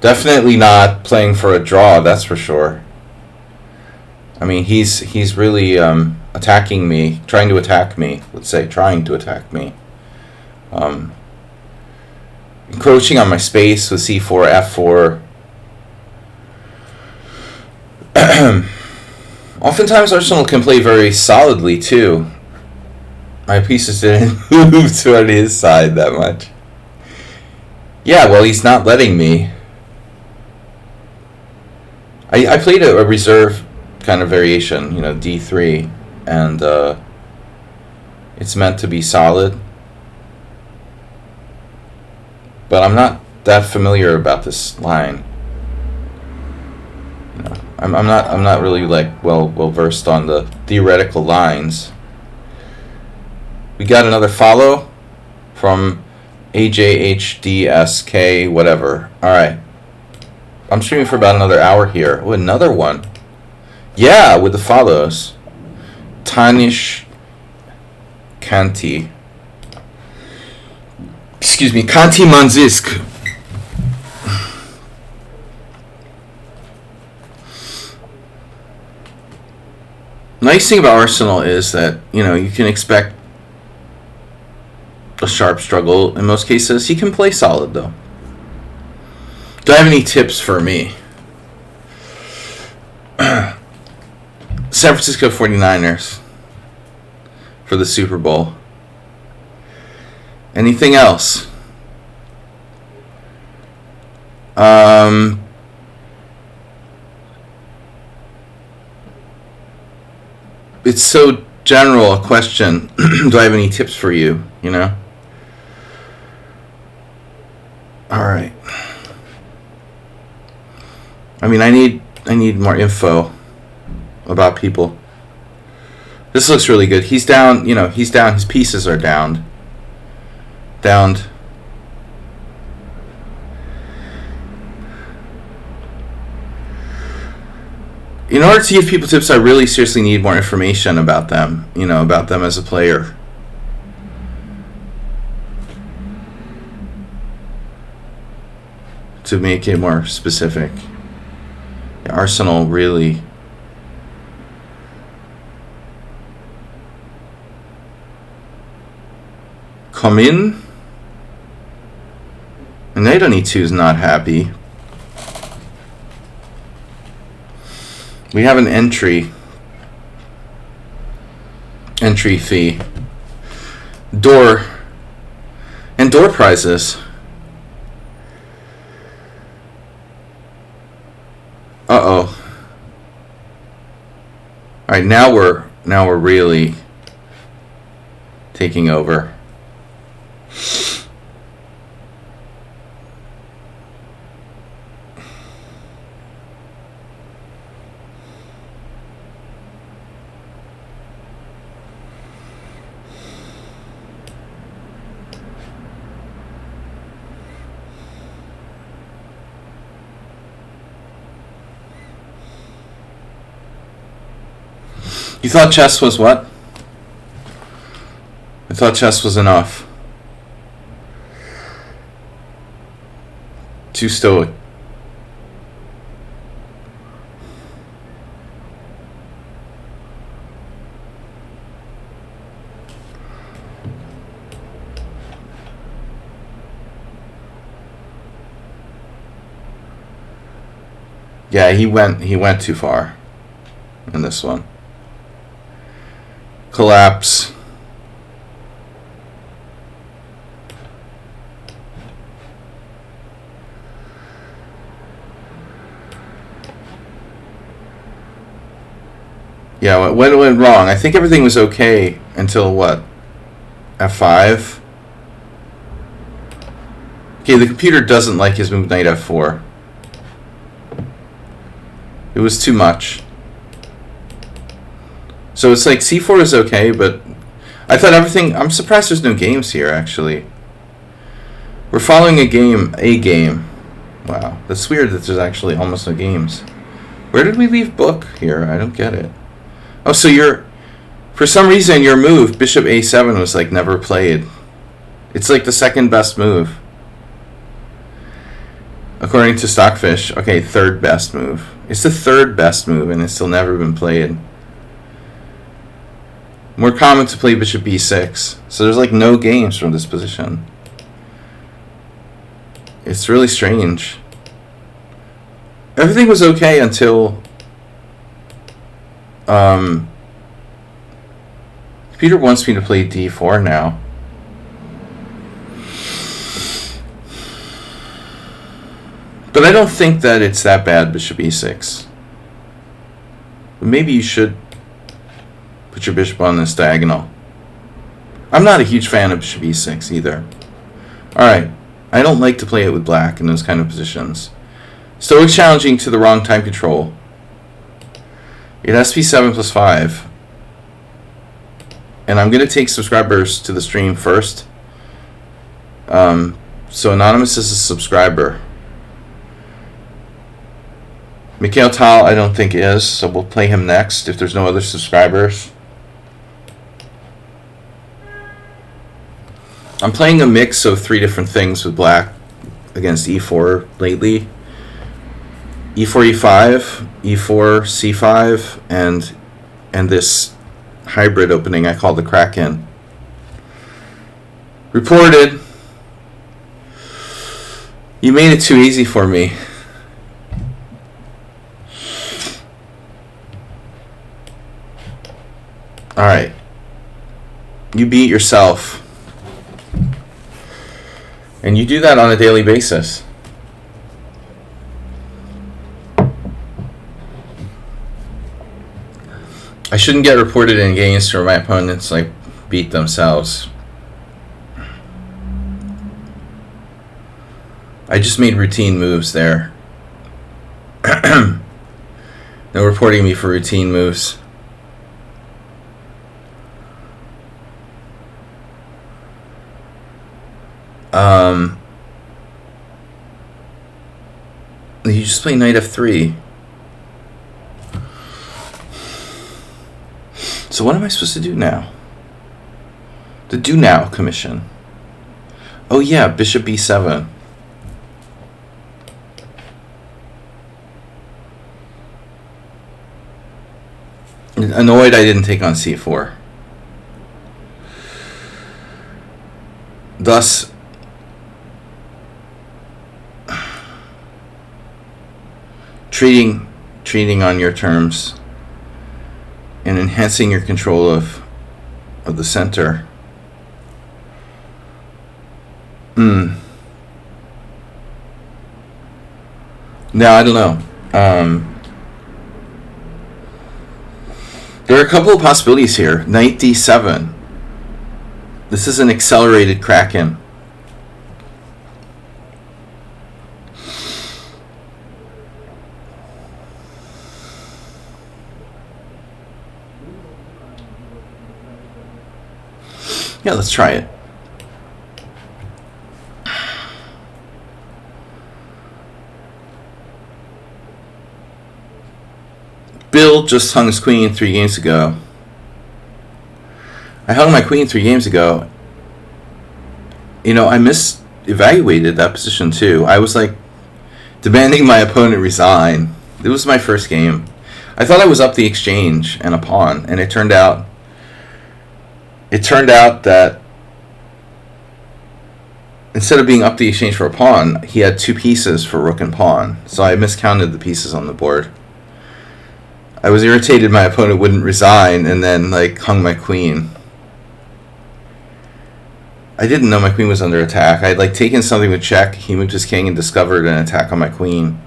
Definitely not playing for a draw, that's for sure. I mean, he's really attacking me, trying to attack me. Let's say trying to attack me. Encroaching on my space with C4, F4. Oftentimes, Arsenal can play very solidly too. My pieces didn't move toward his side that much. Yeah, well, he's not letting me. I played a reserve kind of variation, you know, D3, and it's meant to be solid, but I'm not that familiar about this line. You know, I'm not really like well versed on the theoretical lines. We got another follow from AJHDSK whatever. All right, I'm streaming for about another hour here. Oh, another one. Yeah, with the follows. Tanish Kanti. Excuse me, Kanti Manzisk. Nice thing about Arsenal is that, you know, you can expect a sharp struggle in most cases. He can play solid, though. Do I have any tips for me? San Francisco 49ers for the Super Bowl. Anything else? It's so general a question. Do I have any tips for you? You know? All right. I mean, I need more info about people. This looks really good. He's down, you know, he's down. His pieces are downed. Downed. In order to give people tips, I really seriously need more information about them, you know, about them as a player. To make it more specific. Arsenal really come in. And Knight-on-e2 is not happy. We have an entry fee. Door prizes. Uh-oh. All right, now we're really taking over. You thought chess was what? I thought chess was enough. Too stoic. Yeah, he went too far in this one. Collapse. Yeah, what went wrong? I think everything was okay until what? F5? Okay, the computer doesn't like his move knight F4. It was too much. So it's like C4 is okay, but I thought everything... I'm surprised there's no games here, actually. We're following a game. Wow, that's weird that there's actually almost no games. Where did we leave book here? I don't get it. Oh, so for some reason your move, bishop A7, was like never played. It's like the second best move. According to Stockfish, okay, third best move. It's the third best move and it's still never been played. More common to play bishop B6. So there's like no games from this position. It's really strange. Everything was okay until Peter wants me to play D4 now. But I don't think that it's that bad, bishop E6. But maybe you should put your bishop on this diagonal. I'm not a huge fan of bishop E6 either. Alright, I don't like to play it with black in those kind of positions. So it's challenging to the wrong time control. It has to be 7 plus 5. And I'm going to take subscribers to the stream first. So Anonymous is a subscriber. Mikhail Tal, I don't think is, so we'll play him next if there's no other subscribers. I'm playing a mix of 3 different things with black against E4 lately. E4, E5, E4, C5, and this hybrid opening I call the Kraken. Reported. You made it too easy for me. Alright. You beat yourself. And you do that on a daily basis. I shouldn't get reported in games where my opponents like beat themselves. I just made routine moves there. No reporting me for routine moves. You just play knight f3. So what am I supposed to do now? The do now commission. Oh yeah, bishop b7. Annoyed I didn't take on c4. Thus, treating on your terms and enhancing your control of the center. No, I don't know. There are a couple of possibilities here. Knight d7. This is an accelerated Kraken. Yeah, let's try it. Bill just hung his queen 3 games ago. I hung my queen 3 games ago. You know, I misevaluated that position too. I was like demanding my opponent resign. It was my first game. I thought I was up the exchange and a pawn, and it turned out that instead of being up the exchange for a pawn, he had 2 pieces for rook and pawn. So I miscounted the pieces on the board. I was irritated my opponent wouldn't resign, and then like hung my queen. I didn't know my queen was under attack. I had like taken something with check. He moved his king and discovered an attack on my queen.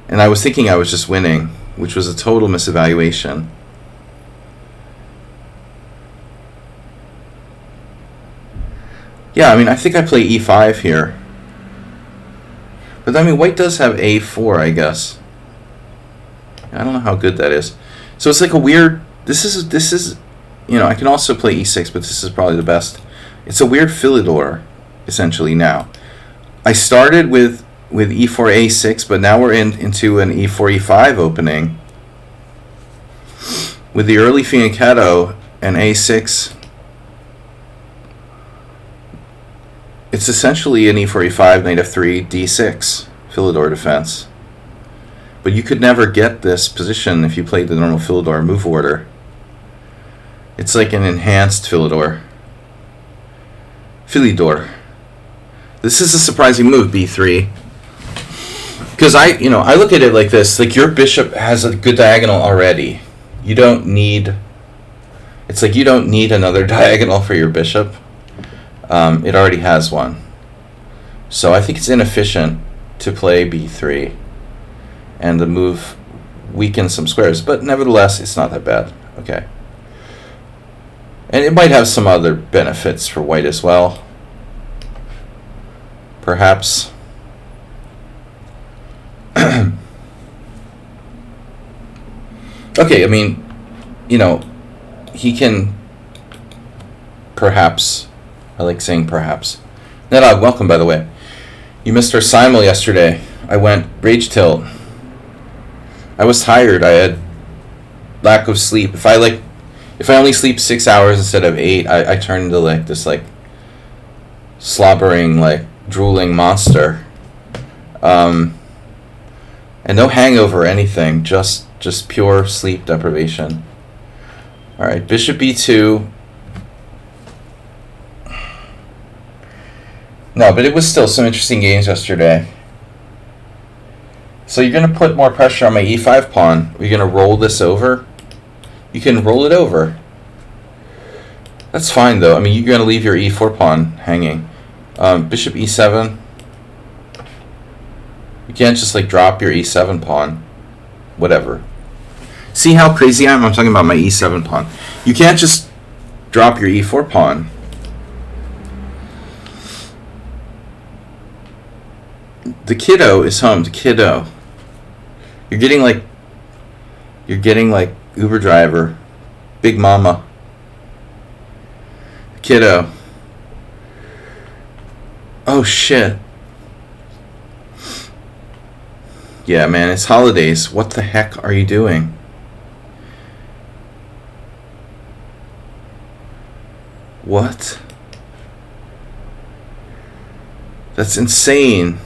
And I was thinking I was just winning, which was a total misevaluation. Yeah, I mean, I think I play e5 here. But I mean, white does have a4, I guess. I don't know how good that is. So it's like a weird... This is you know, I can also play e6, but this is probably the best. It's a weird Philidor, essentially, now. I started with e4, a6, but now we're into an e4, e5 opening. With the early fianchetto and a6, it's essentially an e4, e5, knight f3, d6 Philidor defense. But you could never get this position if you played the normal Philidor move order. It's like an enhanced Philidor. This is a surprising move, b3. Because I look at it like this, like your bishop has a good diagonal already. You don't need... It's like you don't need another diagonal for your bishop. It already has one. So I think it's inefficient to play b3. And the move weakens some squares. But nevertheless, it's not that bad. Okay. And it might have some other benefits for white as well. Perhaps. Okay, I mean, you know, he can perhaps... I like saying perhaps. Nedog, welcome, by the way. You missed our simul yesterday. I went rage tilt. I was tired. I had lack of sleep. If I only sleep 6 hours instead of 8, I turn into like this like slobbering, like drooling monster. And no hangover or anything, just pure sleep deprivation. All right, bishop b2. No, but it was still some interesting games yesterday. So you're going to put more pressure on my e5 pawn. Are you going to roll this over? You can roll it over. That's fine, though. I mean, you're going to leave your e4 pawn hanging. Bishop e7. You can't just, like, drop your e7 pawn. Whatever. See how crazy I am? I'm talking about my e7 pawn. You can't just drop your e4 pawn. The kiddo is home. The kiddo. You're getting like Uber driver, Big Mama, kiddo. Oh shit. Yeah, man, it's holidays. What the heck are you doing? What? That's insane.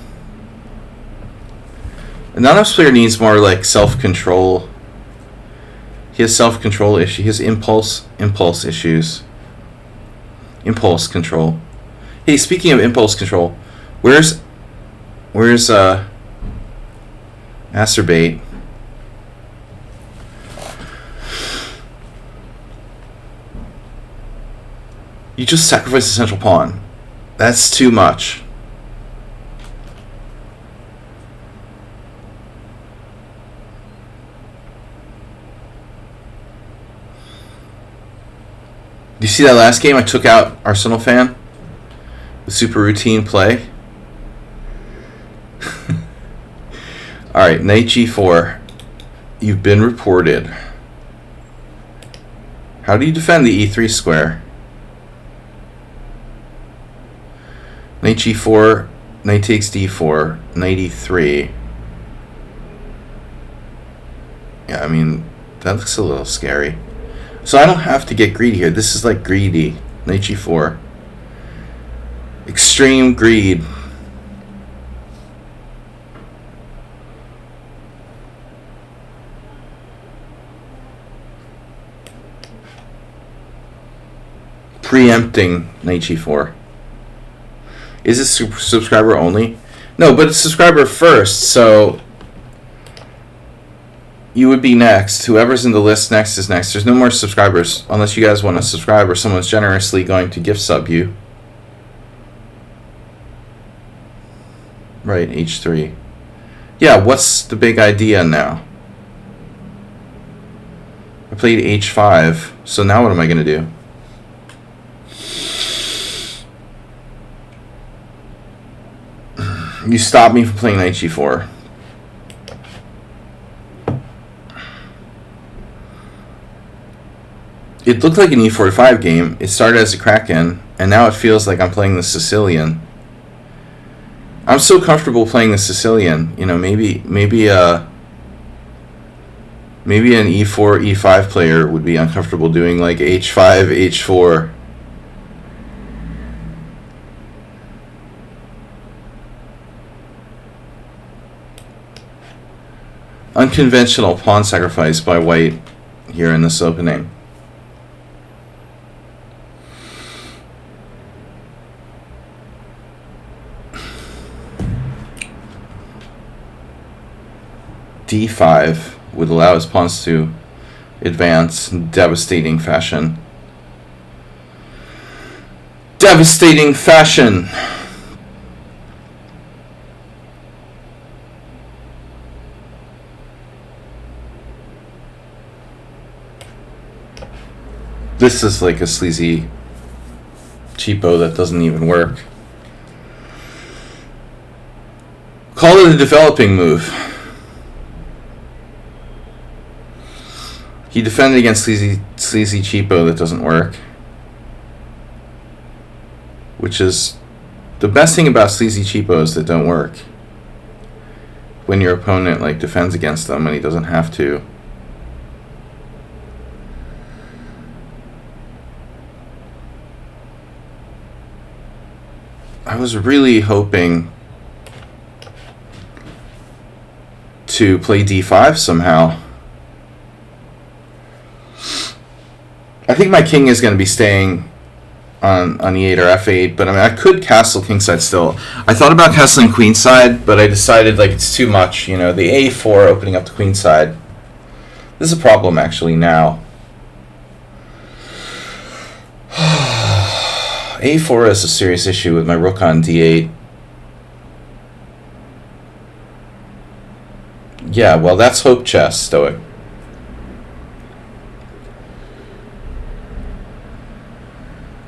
A non-ops player needs more like self-control. He has self-control issues. He has impulse issues. Impulse control. Hey, speaking of impulse control, where's Masturbate? You just sacrifice the central pawn. That's too much. you see that last game I took out Arsenal fan? The super routine play. Alright, knight g4. You've been reported. How do you defend the e3 square? Knight g4, knight takes d4, knight e3. Yeah, I mean, that looks a little scary. So I don't have to get greedy here. This is like greedy. Knight g4. Extreme greed. Preempting knight g4. Is this subscriber only? No, but it's subscriber first, so you would be next. Whoever's in the list next is next. There's no more subscribers unless you guys want to subscribe or someone's generously going to gift sub you. Right, h3. Yeah, what's the big idea now? I played h5, so now what am I going to do? You stopped me from playing knight g4. It looked like an e45 game. It started as a Kraken, and now it feels like I'm playing the Sicilian. I'm so comfortable playing the Sicilian. You know, maybe an e4, e5 player would be uncomfortable doing like h5, h4. Unconventional pawn sacrifice by white here in this opening. d5 would allow his pawns to advance in devastating fashion. Devastating fashion! This is like a sleazy cheapo that doesn't even work. Call it a developing move. He defended against sleazy cheapo that doesn't work. Which is the best thing about sleazy cheapos that don't work. When your opponent like defends against them and he doesn't have to. I was really hoping to play d5 somehow. I think my king is going to be staying on e8 or f8, but I mean I could castle kingside still. I thought about castling queenside, but I decided like it's too much. You know, the a4 opening up the queenside. This is a problem actually now. a4 is a serious issue with my rook on d8. Yeah, well that's hope chess, Stoic.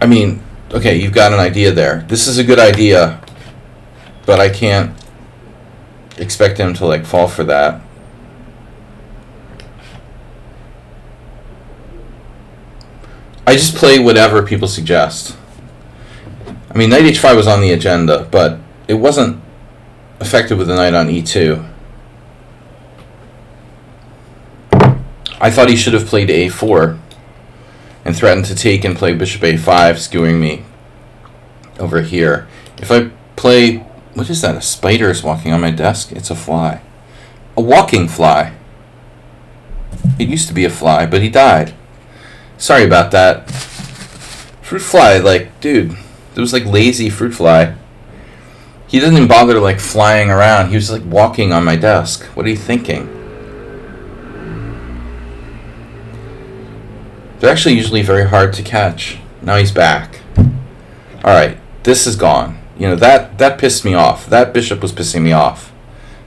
I mean, okay, you've got an idea there. This is a good idea, but I can't expect him to like fall for that. I just play whatever people suggest. I mean, knight h5 was on the agenda, but it wasn't effective with the knight on e2. I thought he should have played a4 and threatened to take and play bishop a5, skewing me over here. If I play... What is that? A spider is walking on my desk? It's a fly. A walking fly. It used to be a fly, but he died. Sorry about that. Fruit fly, like, dude... It was like lazy fruit fly. He didn't even bother like flying around. He was like walking on my desk. What are you thinking? They're actually usually very hard to catch. Now he's back. Alright, this is gone. You know, that pissed me off. That bishop was pissing me off.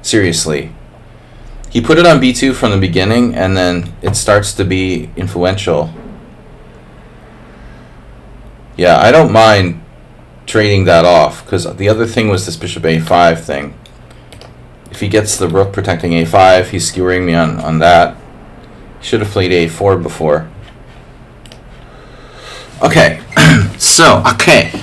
Seriously. He put it on b2 from the beginning, and then it starts to be influential. Yeah, I don't mind trading that off, because the other thing was this bishop a5 thing. If he gets the rook protecting a5, he's skewering me on that. Should have played a4 before. Okay, so, okay.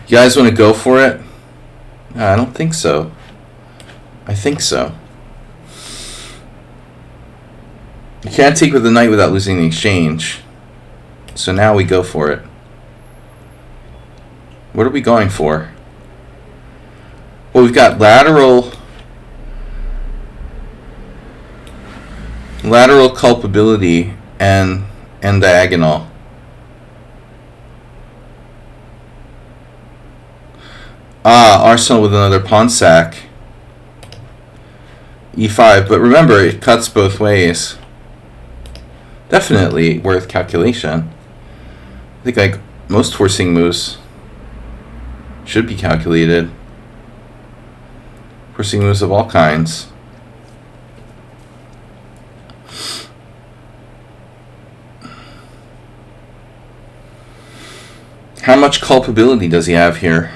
You guys want to go for it? I don't think so. I think so. You can't take with the knight without losing the exchange. So now we go for it. What are we going for? Well, we've got lateral culpability and diagonal. Arsenal with another pawn sack. e5, but remember, it cuts both ways. Definitely worth calculation. I think like most forcing moves should be calculated. Forcing moves of all kinds. How much culpability does he have here?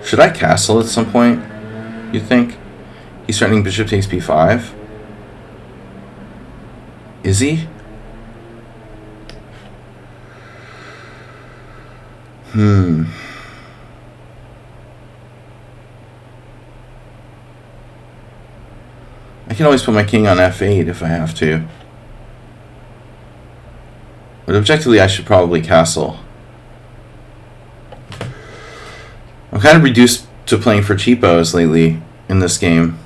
Should I castle at some point, you think? He's threatening bishop takes b5? Is he? I can always put my king on f8 if I have to. But objectively, I should probably castle. I'm kind of reduced to playing for cheapos lately in this game.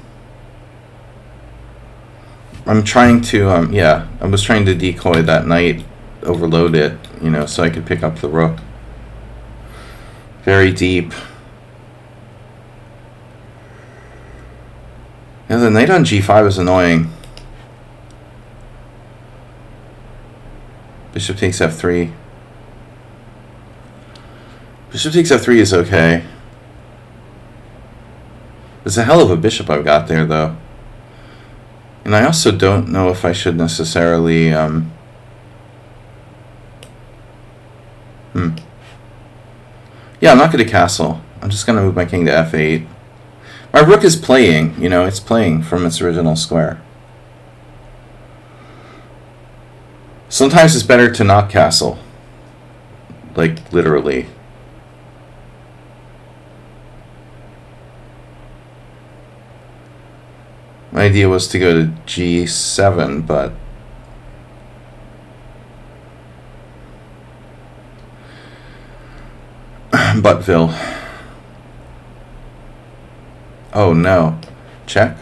I'm trying to, I was trying to decoy that knight, overload it, so I could pick up the rook. Very deep. Yeah, the knight on g5 is annoying. Bishop takes f3. Bishop takes f3 is okay. It's a hell of a bishop I've got there, though. And I also don't know if I should necessarily... Yeah, I'm not going to castle. I'm just going to move my king to f8. My rook is playing, it's playing from its original square. Sometimes it's better to not castle. Like, literally. My idea was to go to g7, but Buttville. Oh no. Check.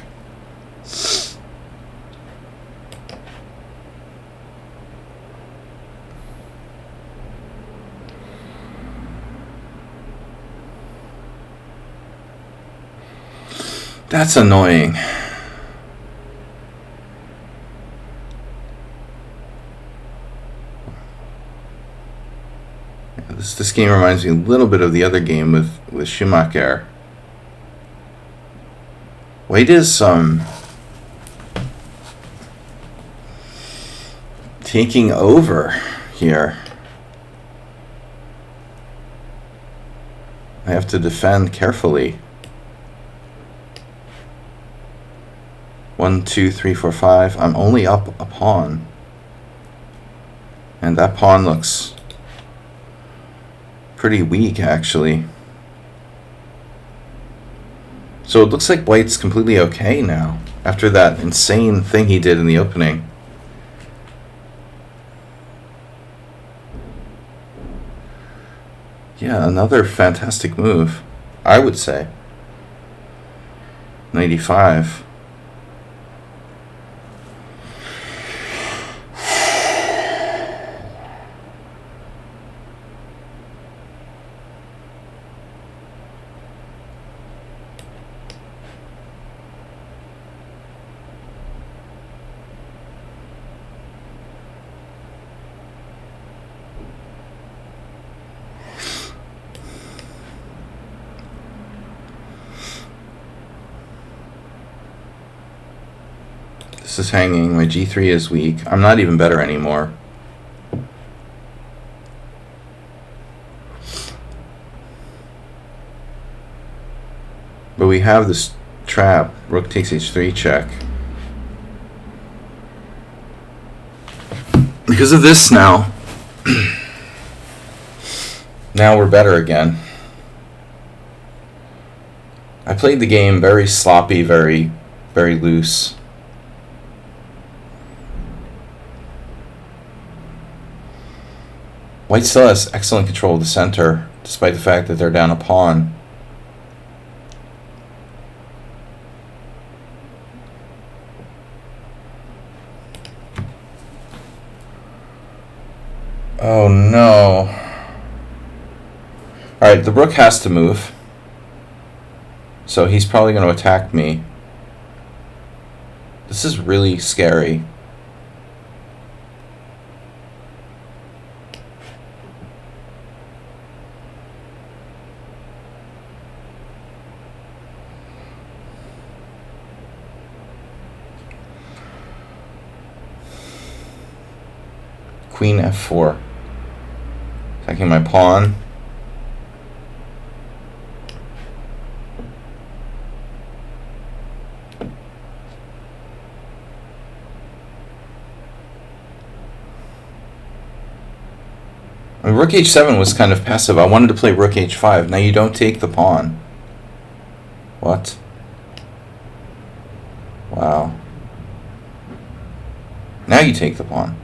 That's annoying. This game reminds me a little bit of the other game with Schumacher. White is taking over here. I have to defend carefully. 1, 2, 3, 4, 5. I'm only up a pawn. And that pawn looks pretty weak, actually. So it looks like White's completely okay now, after that insane thing he did in the opening. Yeah, another fantastic move, I would say. 95. This is hanging. My g3 is weak. I'm not even better anymore. But we have this trap. Rook takes h3 check. Because of this now, now we're better again. I played the game very sloppy, very loose. White still has excellent control of the center, despite the fact that they're down a pawn. Oh no. Alright, the rook has to move. So he's probably going to attack me. This is really scary. Queen f4. Attacking my pawn. I mean, rook h7 was kind of passive. I wanted to play rook h5. Now you don't take the pawn. What? Wow. Now you take the pawn.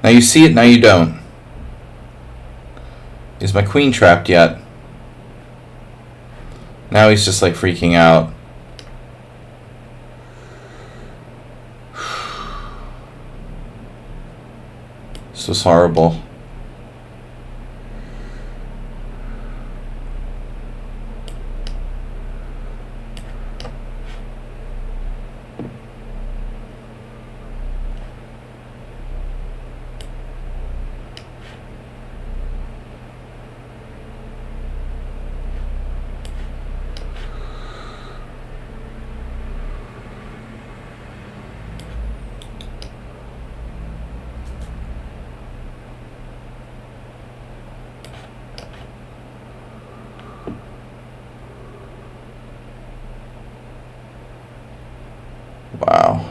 Now you see it, now you don't. Is my queen trapped yet? Now he's just like freaking out. This was horrible. Wow.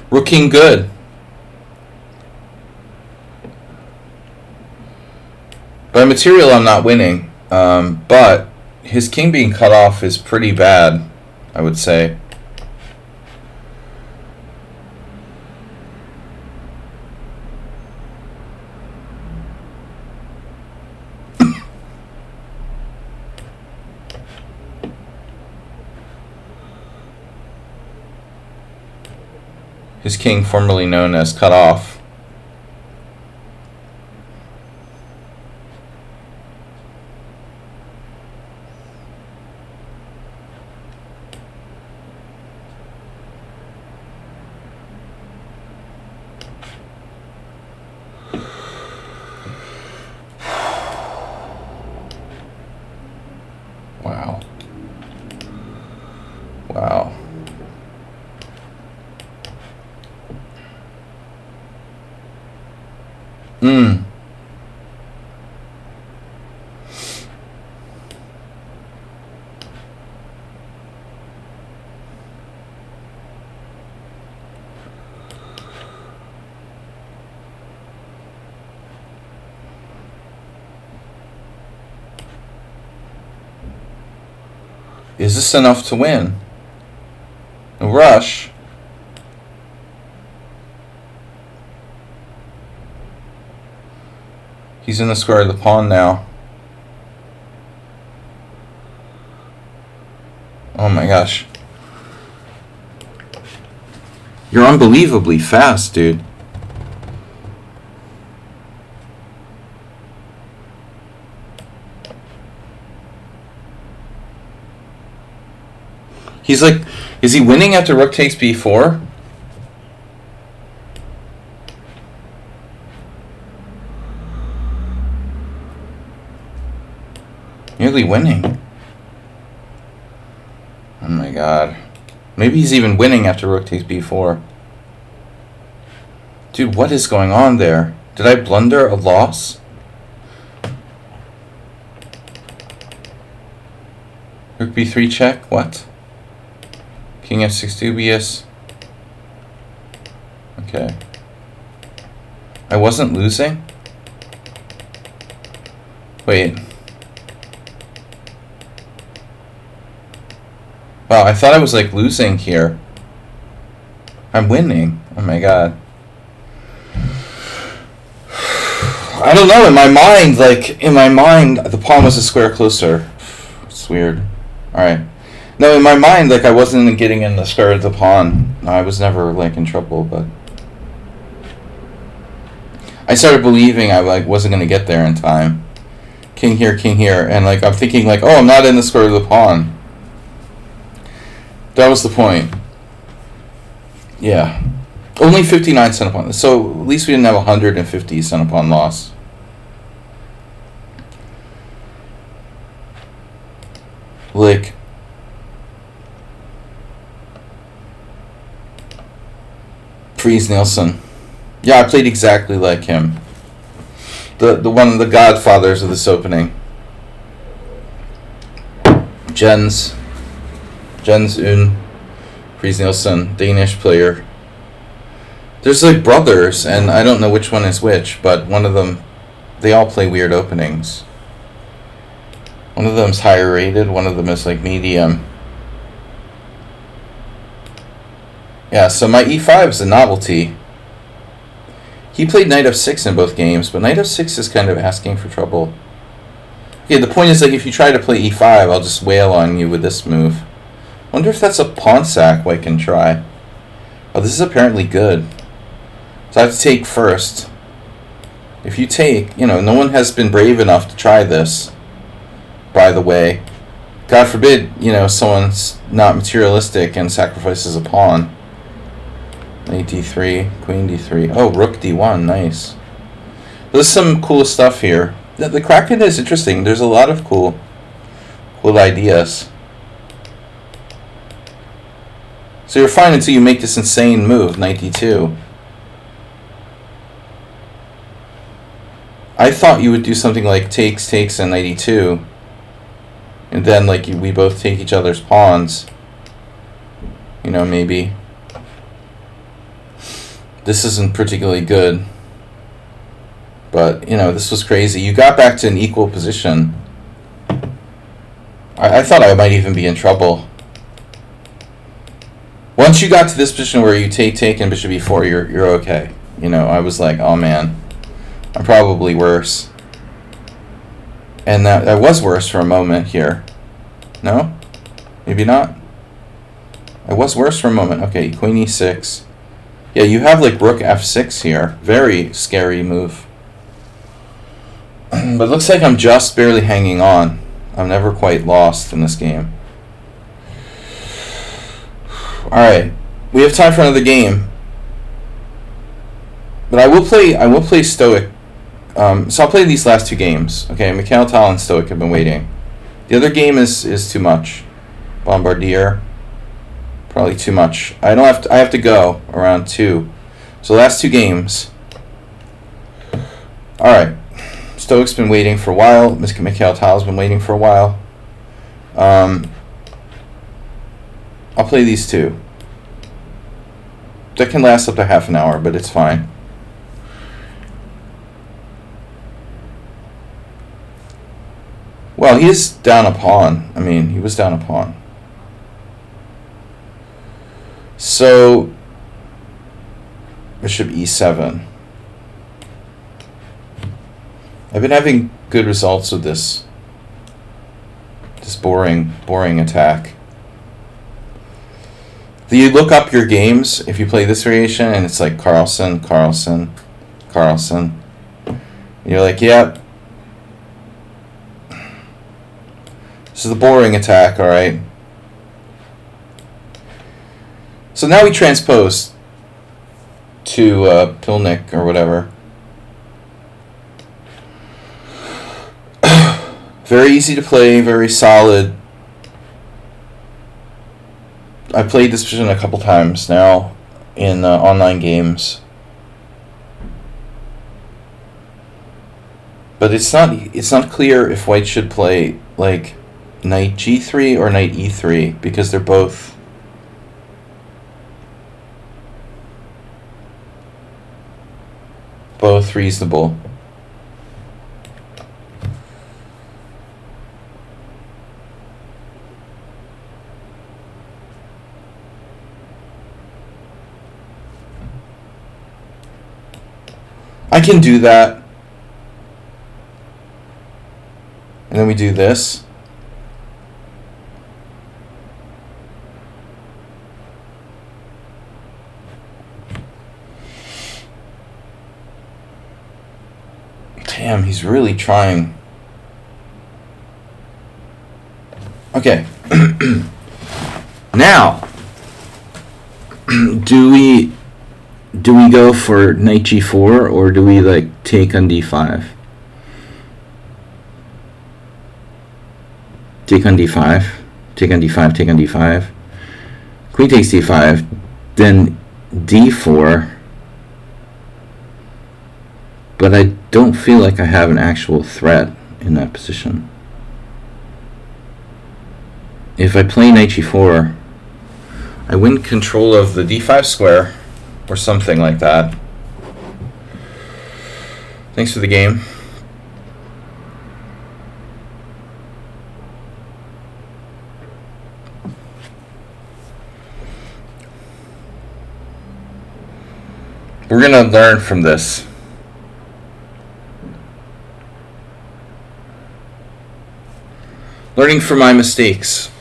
Rook king good. By material I'm not winning, but his king being cut off is pretty bad, I would say. His king, formerly known as cut off. Wow. Wow. Is this enough to win? No rush. He's in the square of the pawn now. Oh my gosh. You're unbelievably fast, dude. He's like, is he winning after rook takes b4? nearly winning. Oh my god. Maybe he's even winning after rook takes b4. Dude, what is going on there? Did I blunder a loss? Rook b3 check? What? King f6 dubious. Okay. I wasn't losing? Wait. Wow, I thought I was like losing here. I'm winning. Oh my god. I don't know, in my mind, the pawn was a square closer. It's weird. Alright. No, in my mind, I wasn't getting in the square of the pawn. No, I was never, in trouble, but... I started believing I, wasn't going to get there in time. King here, and, I'm thinking, oh, I'm not in the square of the pawn. That was the point. Yeah. Only 59 cent upon. So at least we didn't have 150 cent upon loss. Freeze Nielsen. Yeah, I played exactly like him. The one of the godfathers of this opening. Jens Un, Freeze Nielsen, Danish player. There's brothers, and I don't know which one is which, but one of them, they all play weird openings. One of them's higher rated, one of them is medium. Yeah, so my e5 is a novelty. He played knight f6 in both games, but knight f6 is kind of asking for trouble. Okay, the point is if you try to play e5, I'll just wail on you with this move. Wonder if that's a pawn sack I can try. Oh, this is apparently good. So I have to take first. If you take, no one has been brave enough to try this, by the way. God forbid, someone's not materialistic and sacrifices a pawn. Knight d3, queen d3. Oh, rook d1, nice. There's some cool stuff here. The Kraken is interesting. There's a lot of cool ideas. So you're fine until you make this insane move, knight d2. I thought you would do something like takes, and knight e2. And then, we both take each other's pawns. Maybe. This isn't particularly good. But, this was crazy. You got back to an equal position. I thought I might even be in trouble. Once you got to this position where you take, and bishop e4, you're okay. I was like, oh man, I'm probably worse. And that was worse for a moment here. No? Maybe not? I was worse for a moment. Okay, queen e6. Yeah, you have rook f6 here. Very scary move. But it looks like I'm just barely hanging on. I'm never quite lost in this game. Alright, we have time for another game. But I will play Stoic. So I'll play these last two games. Okay, Mikhail Tal and Stoic have been waiting. The other game is too much. Bombardier. Probably too much. I have to go around 2. So last two games. Alright. Stoic's been waiting for a while. Mikhail Tal's been waiting for a while. I'll play these two. That can last up to half an hour, but it's fine. Well, he is down a pawn. I mean, he was down a pawn. So, bishop e7. I've been having good results with this boring attack. Do you look up your games if you play this variation and it's like Carlsen? And you're like, yep. This is the boring attack, alright? So now we transpose to Pilnik or whatever. Very easy to play, very solid. I played this position a couple times now in online games. But it's not clear if white should play like knight g3 or knight e3 because they're both reasonable. I can do that. And then we do this. Damn, he's really trying. Okay. Now, do we go for knight g4 or do we like take on d5? Take on d5, take on d5, take on d5. Queen takes d5, then d4. But I don't feel like I have an actual threat in that position. If I play knight g4, I win control of the d5 square or something like that. Thanks for the game. We're going to learn from this. Learning from my mistakes.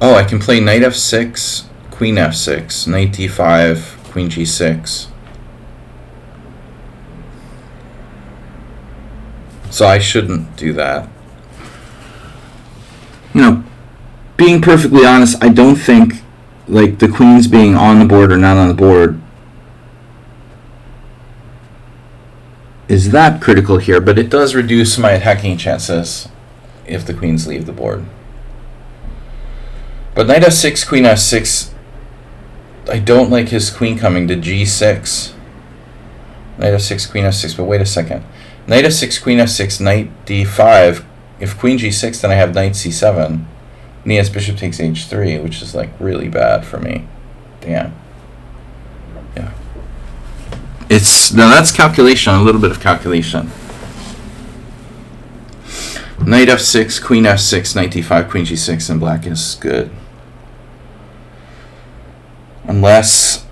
Oh, I can play knight f6, queen f6, knight d5, queen g6. So I shouldn't do that. You know, being perfectly honest, I don't think like the queens being on the board or not on the board is that critical here, but it does reduce my attacking chances if the queens leave the board. But knight f6, queen f6, I don't like his queen coming to g6. Knight f6, queen f6, but wait a second. Knight f6, queen f6, knight d5. If queen g6, then I have knight c7. And he has bishop takes h3, which is like really bad for me. Damn. Yeah. Now that's calculation, a little bit of calculation. Knight f6, queen f6, knight d5, queen g6, and black is good. Unless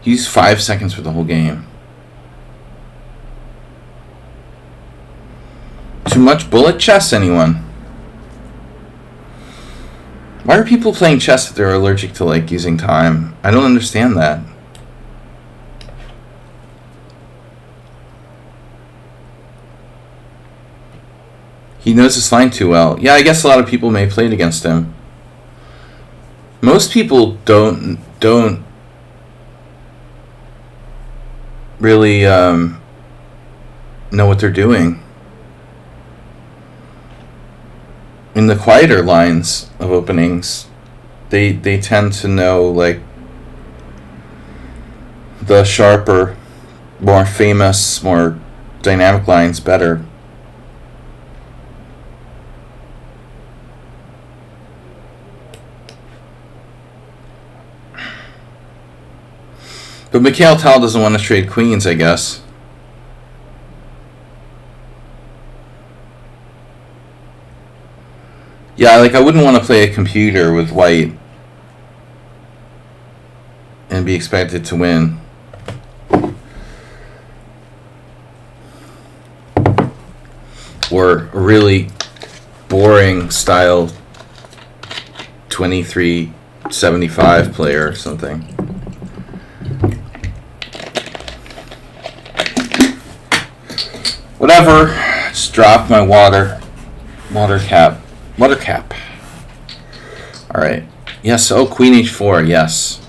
use 5 seconds for the whole game. Too much bullet chess, anyone? Why are people playing chess if they're allergic to like using time? I don't understand that. He knows this line too well. Yeah, I guess a lot of people may play it against him. Most people don't really know what they're doing. In the quieter lines of openings, they tend to know like the sharper, more famous, more dynamic lines better. But Mikhail Tal doesn't want to trade queens, I guess. Yeah, like I wouldn't want to play a computer with white and be expected to win. or a really boring style 2375 player or something. Whatever. Just drop my water cap. Alright. Yes, Queen H4, yes.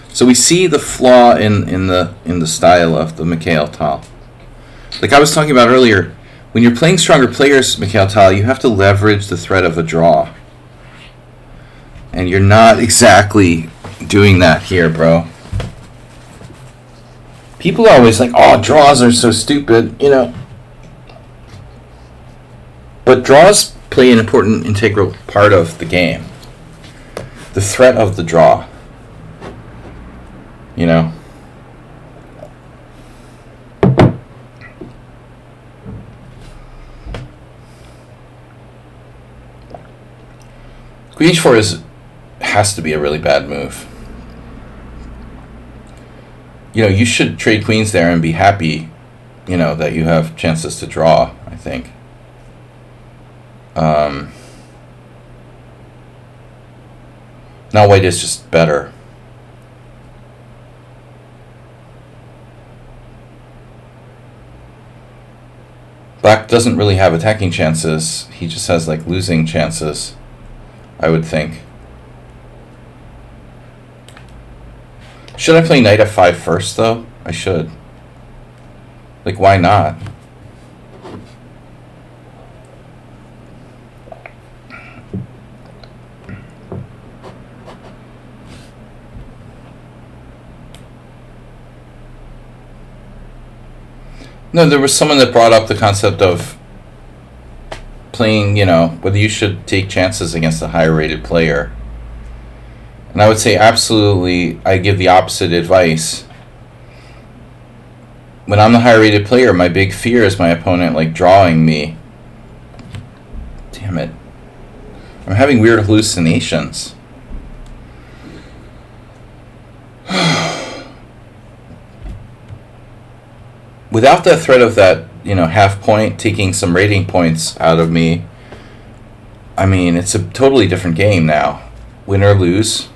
So we see the flaw in the style of the Mikhail Tal. Like I was talking about earlier, when you're playing stronger players, Mikhail Tal, you have to leverage the threat of a draw. And you're not exactly doing that here, bro. People are always like, oh, draws are so stupid, you know. But draws play an important, integral part of the game. The threat of the draw. You know. Queen H4 has to be a really bad move. You know, you should trade queens there and be happy, you know, that you have chances to draw, I think. Now white is just better. Black doesn't really have attacking chances. He just has like losing chances, I would think. Should I play knight f5 first though? I should. Like, why not? No, there was someone that brought up the concept of playing, you know, whether you should take chances against a higher rated player. And I would say absolutely, I give the opposite advice. When I'm the higher rated player, my big fear is my opponent like drawing me. Damn it. I'm having weird hallucinations. Without the threat of that, you know, half point taking some rating points out of me, I mean, it's a totally different game now. Win or lose.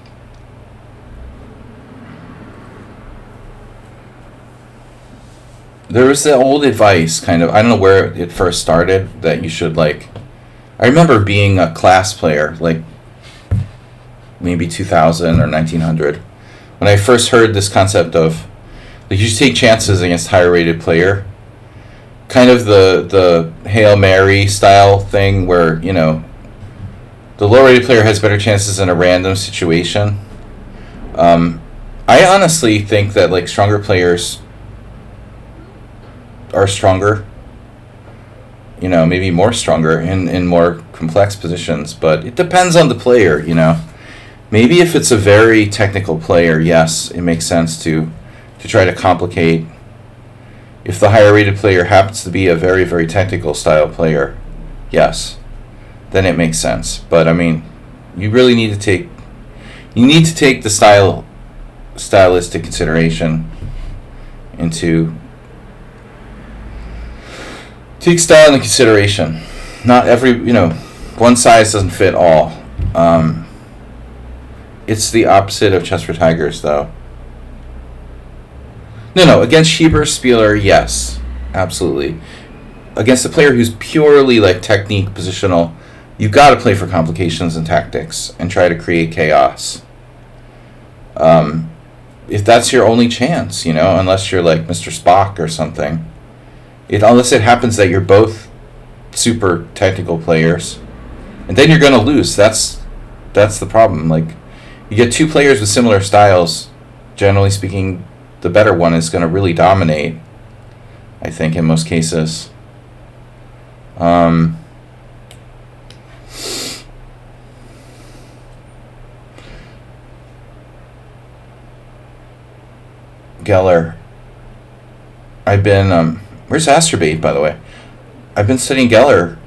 There was the old advice, kind of, I don't know where it first started, that you should, like, I remember being a class player, like, maybe 2000 or 1900, when I first heard this concept of, like, you should take chances against higher rated player. Kind of the Hail Mary style thing where, you know, the low rated player has better chances in a random situation. I honestly think that, like, stronger players are stronger. You know, maybe more stronger in more complex positions, but it depends on the player, you know. Maybe if it's a very technical player, yes, it makes sense to try to complicate. If the higher rated player happens to be a very, very technical style player, yes, then it makes sense. But I mean, you really need to take the stylistic consideration into take style into consideration. Not every, you know, one size doesn't fit all. It's the opposite of Chess for Tigers, though. No, against Schieber, Spieler, yes, absolutely. Against a player who's purely like technique, positional, you got to play for complications and tactics and try to create chaos. If that's your only chance, you know, unless you're like Mr. Spock or something. Unless it happens that you're both super technical players, and then you're going to lose. That's the problem. Like, you get two players with similar styles, generally speaking, the better one is going to really dominate, I think, in most cases. Geller. I've been, where's Astrobate, by the way? I've been studying Geller,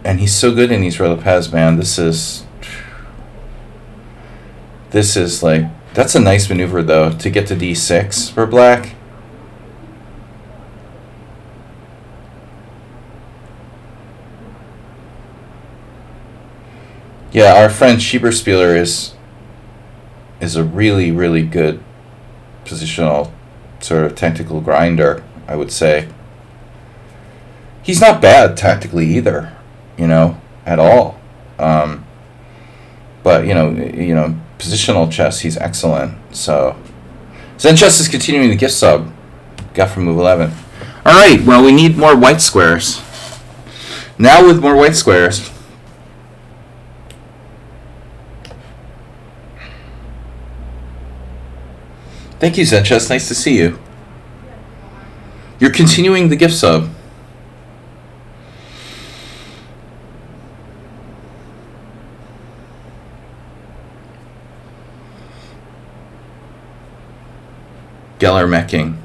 and he's so good in these Lopez, man. This is like, that's a nice maneuver, though, to get to d6 for black. Yeah, our friend Schieberspieler is a really, really good positional sort of technical grinder, I would say. He's not bad tactically either, at all. But positional chess, he's excellent. So Zen Chess is continuing the gift sub. Got from Move 11. All right. Well, we need more white squares. Now with more white squares. Thank you, Zen Chess. Nice to see you. You're continuing the gift sub. Geller mecking.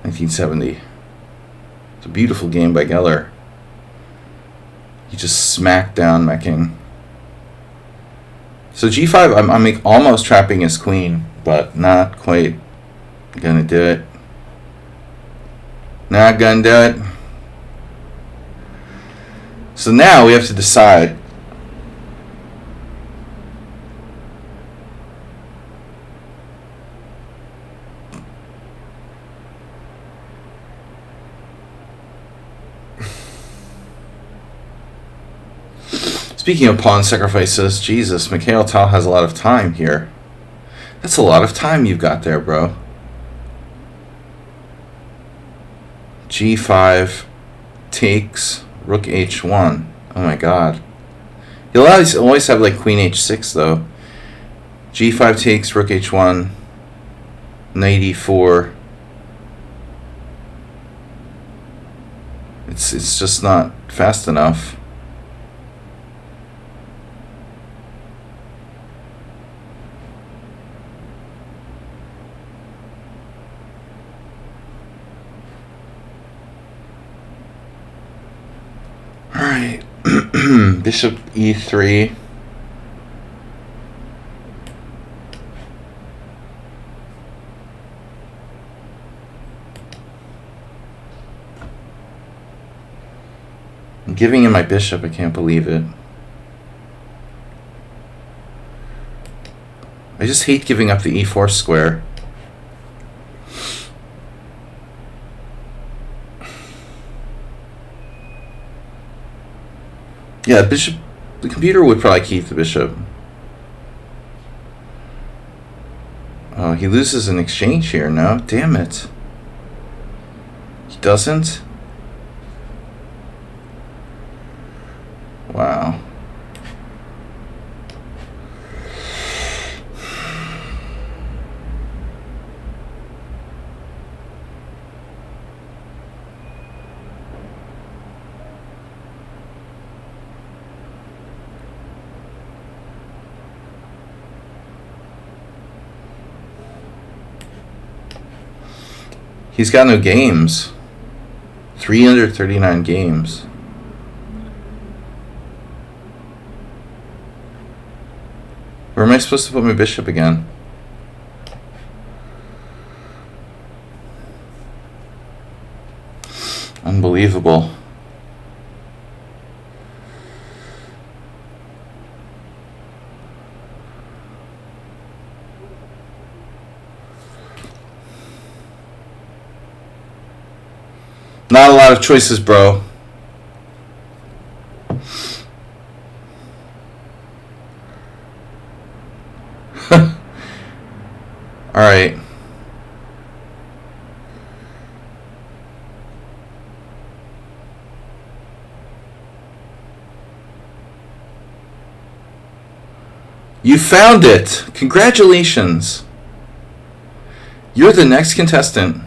$1970. It's a beautiful game by Geller. He just smacked down mecking. So G5, I'm almost trapping his queen, but not quite gonna do it. Not gonna do it. So now we have to decide. Speaking of pawn sacrifices, Jesus, Mikhail Tal has a lot of time here. That's a lot of time you've got there, bro. G5 takes rook h1. Oh my god. He'll always have like queen h6 though. G5 takes rook h1. Knight e4. It's just not fast enough. Alright, bishop e3. I'm giving him my bishop, I can't believe it. I just hate giving up the e4 square. Yeah, bishop. The computer would probably keep the bishop. Oh, he loses an exchange here. No, damn it. He doesn't. Wow. He's got no games. 339 games. Where am I supposed to put my bishop again? Unbelievable. Not a lot of choices, bro. All right. You found it. Congratulations. You're the next contestant.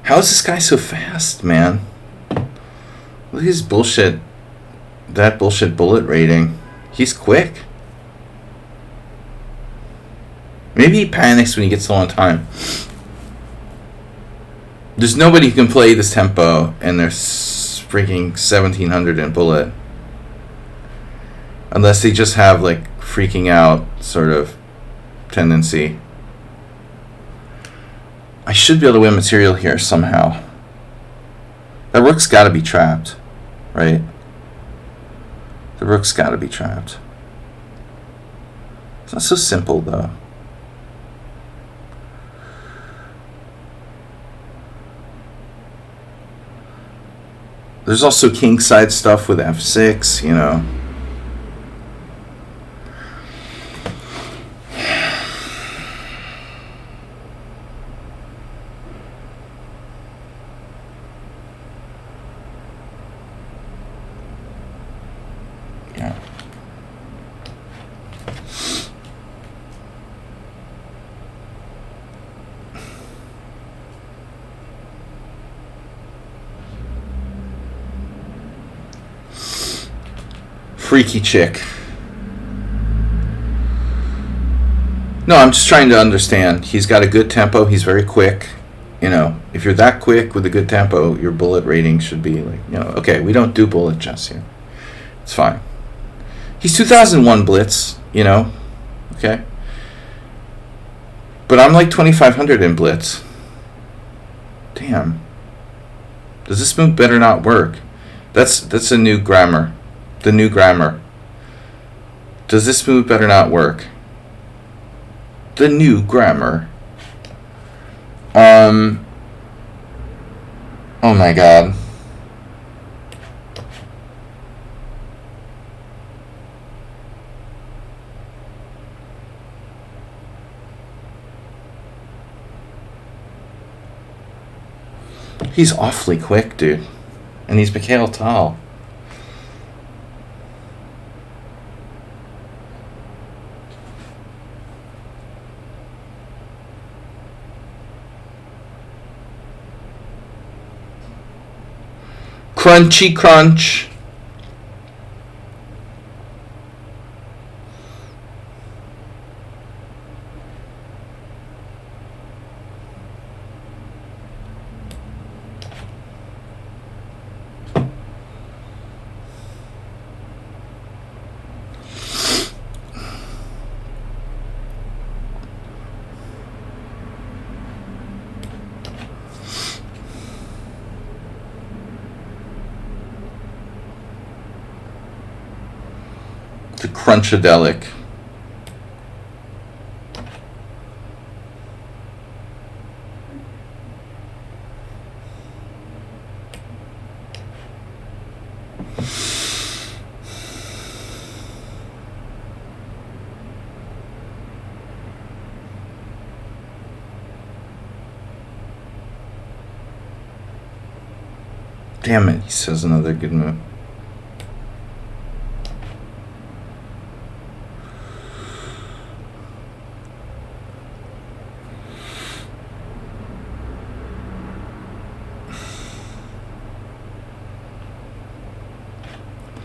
How is this guy so fast, man? Look at his bullshit. That bullshit bullet rating. He's quick. Maybe he panics when he gets low on time. There's nobody who can play this tempo, and there's freaking 1700 in bullet. Unless they just have, like, freaking out sort of tendency. I should be able to win material here somehow. That rook's got to be trapped, right? The rook's got to be trapped. It's not so simple, though. There's also kingside stuff with f6, you know. Yeah. Freaky chick. No, I'm just trying to understand. He's got a good tempo. He's very quick. You know, if you're that quick with a good tempo, your bullet rating should be like, you know, okay, we don't do bullet chess here. It's fine. He's 2001 Blitz, you know, okay? But I'm like 2500 in Blitz. Damn. Does this move better not work? That's a new grammar. The new grammar. Does this move better not work? The new grammar. Oh my god. He's awfully quick, dude. And he's Mikhail Tal. Crunchy crunch. The crunchadelic. Damn it, he says another good move.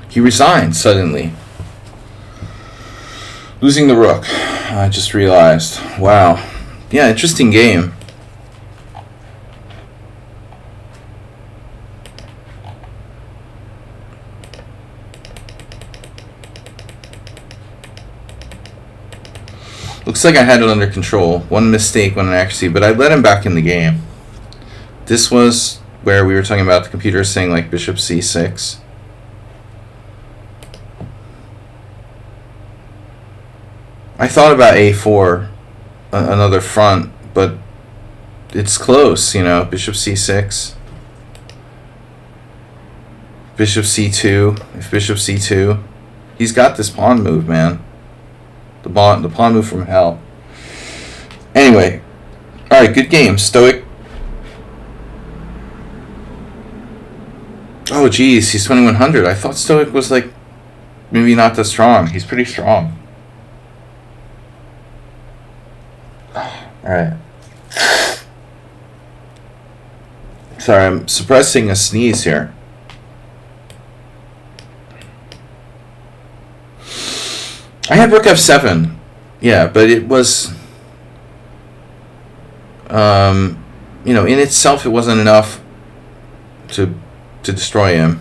He resigned suddenly. Losing the rook. I just realized. Wow. Yeah, interesting game. Looks like I had it under control. One mistake, one inaccuracy, but I let him back in the game. This was where we were talking about the computer saying like bishop c6. I thought about a4, another front, but it's close, you know, bishop c6. Bishop c2, if bishop c2. He's got this pawn move, man. The pawn move from hell. Anyway, all right, good game. Stoic. Oh, geez, he's 2100. I thought Stoic was like maybe not that strong. He's pretty strong. All right. Sorry, I'm suppressing a sneeze here. I had rook f7. Yeah, but it was In itself, it wasn't enough to destroy him.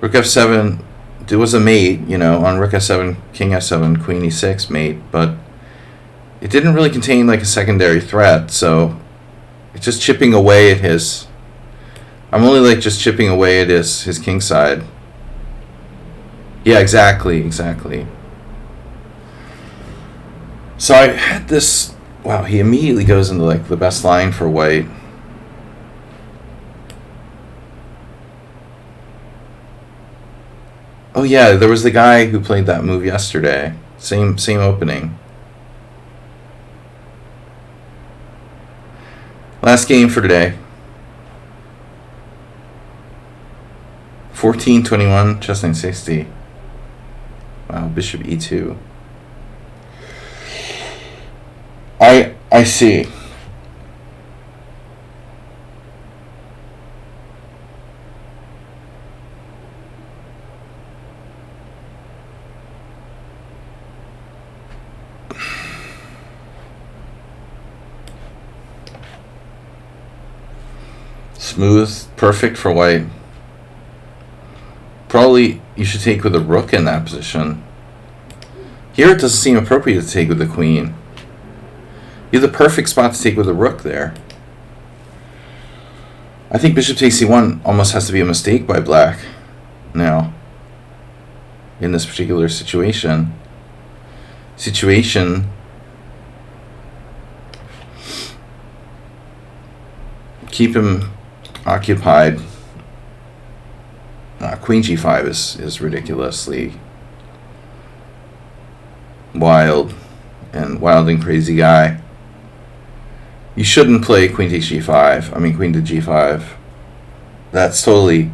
Rook f7, it was a mate, on rook f7, king f7, queen e6 mate, but it didn't really contain like a secondary threat, so it's just chipping away at his... I'm only like just chipping away at his king side. Yeah, exactly. So I had this... Wow, he immediately goes into like the best line for white. Oh yeah, there was the guy who played that move yesterday. Same opening. Last game for today. 14-21, chess 60. Wow, bishop e2. I see. Smooth, perfect for white. Probably you should take with a rook in that position. Here it doesn't seem appropriate to take with the queen. You have the perfect spot to take with a rook there. I think bishop takes c1 almost has to be a mistake by black now in this particular situation. Keep him occupied. Queen g5 is ridiculously wild and crazy guy. You shouldn't play queen takes g5. I mean queen to g5. That's totally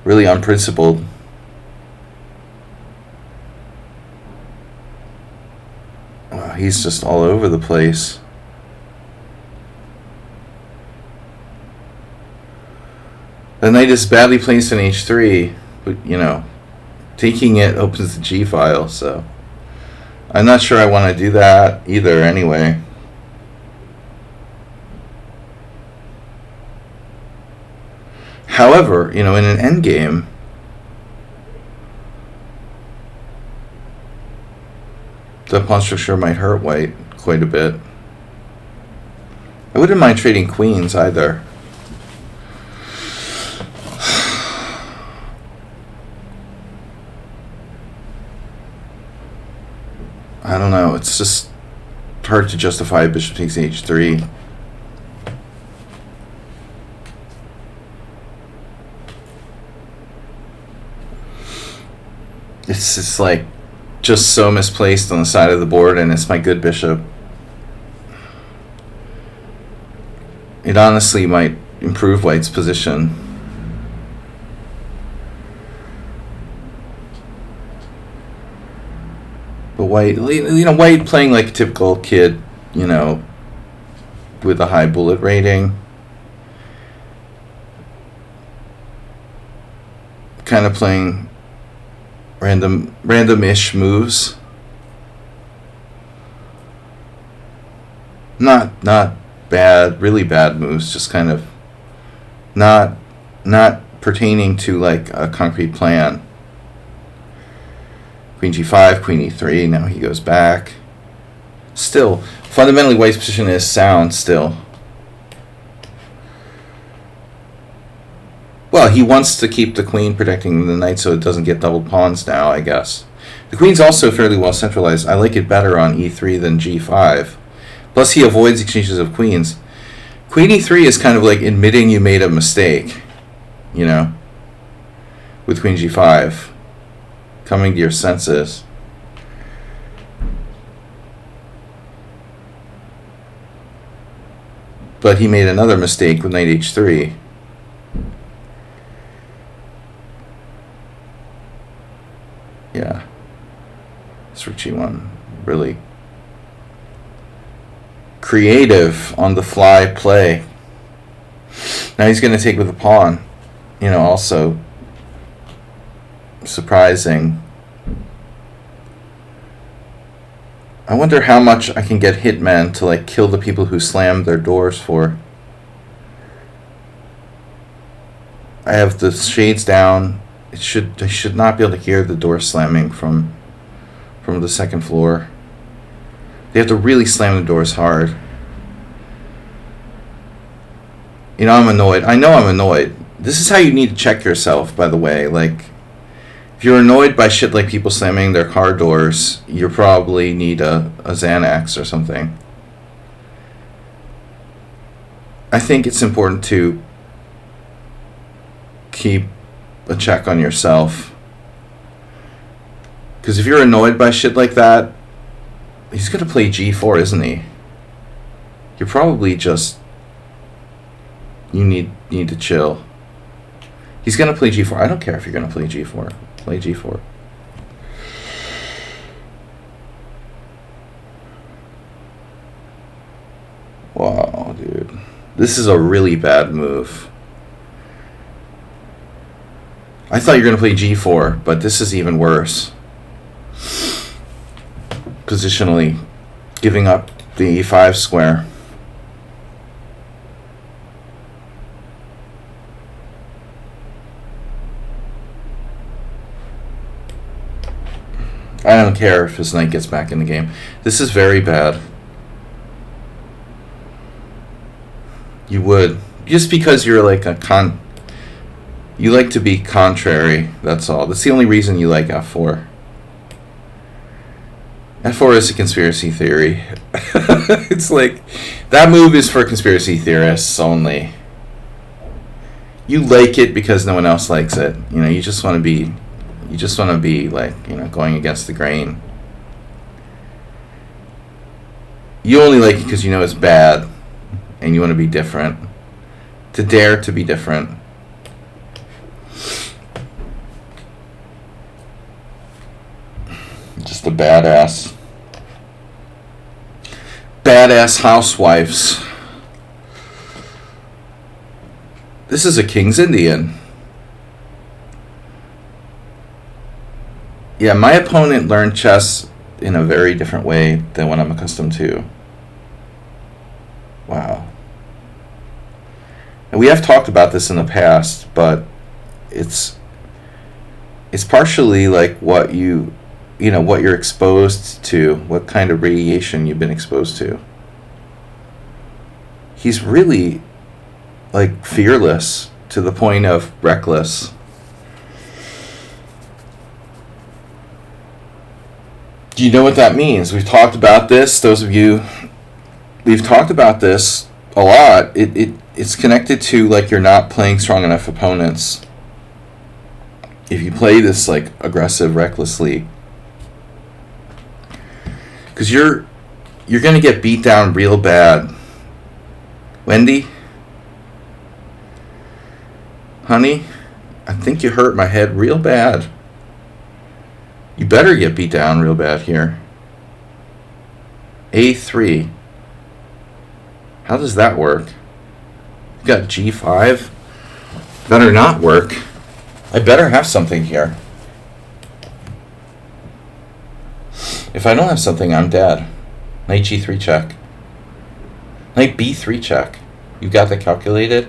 really unprincipled. Wow, he's just all over the place. The knight is badly placed in h3, but taking it opens the g file, so I'm not sure I want to do that either anyway. However, in an endgame, the pawn structure might hurt white quite a bit. I wouldn't mind trading queens either. I don't know, it's just hard to justify bishop takes h3. It's just like just so misplaced on the side of the board, and it's my good bishop. It honestly might improve white's position. But white, white playing like a typical kid, with a high bullet rating. Kind of playing random-ish moves. Not bad, really bad moves, just kind of not pertaining to like a concrete plan. Queen g5, queen e3, now he goes back. Still, fundamentally white's position is sound still. Well, he wants to keep the queen protecting the knight so it doesn't get double pawns now, I guess. The queen's also fairly well centralized. I like it better on e3 than g5. Plus he avoids exchanges of queens. Queen e3 is kind of like admitting you made a mistake, with queen g5. Coming to your senses. But he made another mistake with knight h3. Yeah. This rook g1, really creative on the fly play. Now he's going to take with the pawn. Also surprising. I wonder how much I can get hitmen to like kill the people who slammed their doors for. I have the shades down. I should not be able to hear the door slamming from the second floor. They have to really slam the doors hard. You know, I'm annoyed. I know I'm annoyed. This is how you need to check yourself, by the way. Like, if you're annoyed by shit like people slamming their car doors, you probably need a Xanax or something. I think it's important to keep a check on yourself. Because if you're annoyed by shit like that, he's going to play G4, isn't he? You're probably just... You need to chill. He's going to play G4. I don't care if you're going to play G4. Play G4. Wow, dude. This is a really bad move. I thought you were going to play G4, but this is even worse. Positionally, giving up the E5 square. I don't care if his knight gets back in the game. This is very bad. You would. Just because you're like a you like to be contrary, that's all. That's the only reason you like F4. F4 is a conspiracy theory. It's like, that move is for conspiracy theorists only. You like it because no one else likes it. You know, you just want to be like, you know, going against the grain. You only like it because you know it's bad and you want to be different. To dare to be different. Just a badass. Badass housewives. This is a King's Indian. Yeah, my opponent learned chess in a very different way than what I'm accustomed to. Wow. And we have talked about this in the past, but it's partially like what what you're exposed to, what kind of radiation you've been exposed to. He's really like fearless to the point of reckless. Do you know what that means? We've talked about this, those of you, we've talked about this a lot. It's connected to like you're not playing strong enough opponents. If you play this like aggressive recklessly, because you're gonna get beat down real bad. Wendy, honey, I think you hurt my head real bad. You better get beat down real bad here. A3. How does that work? You got G5. Better not work. I better have something here. If I don't have something, I'm dead. Knight G3 check. Knight B3 check. You got that calculated?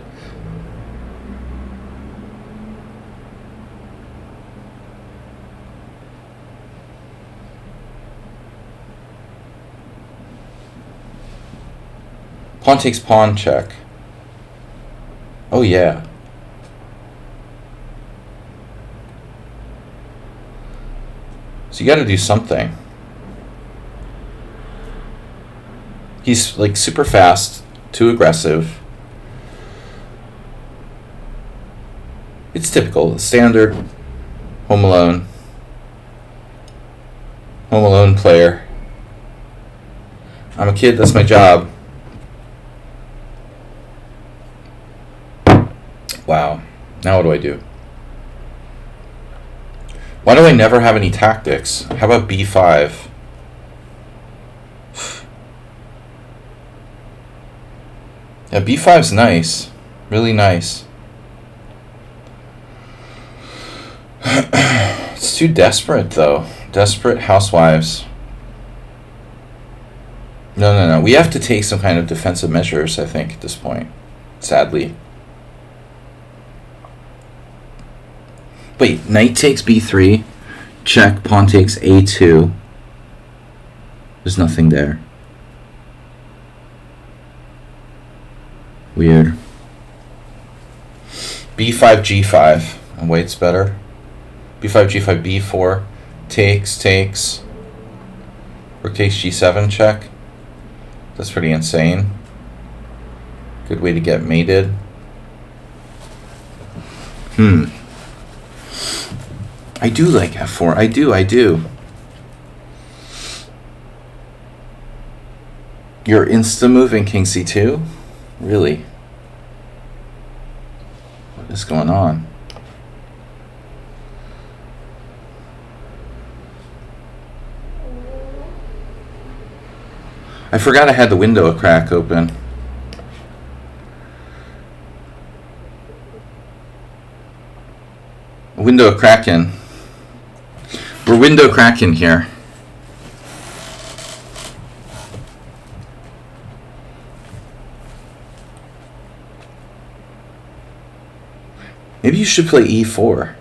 Pawn takes pawn check. Oh yeah. So you got to do something. He's like super fast, too aggressive. It's typical, standard Home Alone player. I'm a kid, that's my job. Wow. Now what do I do? Why do I never have any tactics? How about B5? Yeah, B5's nice. Really nice. It's too desperate, though. Desperate housewives. No. We have to take some kind of defensive measures, I think, at this point. Sadly. Wait, knight takes b3. Check, pawn takes a2. There's nothing there. Weird. b5, g5. And wait's better. b5, g5, b4. Takes. Rook takes g7, check. That's pretty insane. Good way to get mated. I do like f4. I do. You're insta-moving king c2? Really? What is going on? I forgot I had the window crack open. Window cracking. We're window cracking here. Maybe you should play e4.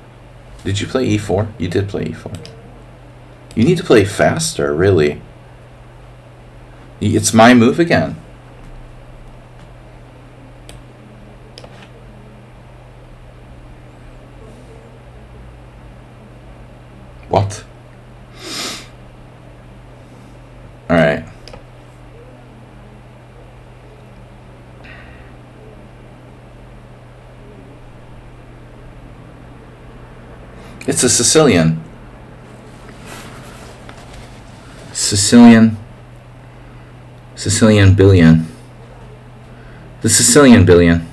Did you play e4? You did play e4. You need to play faster, really. It's my move again. What? All right. It's a Sicilian. Sicilian billion. The Sicilian billion.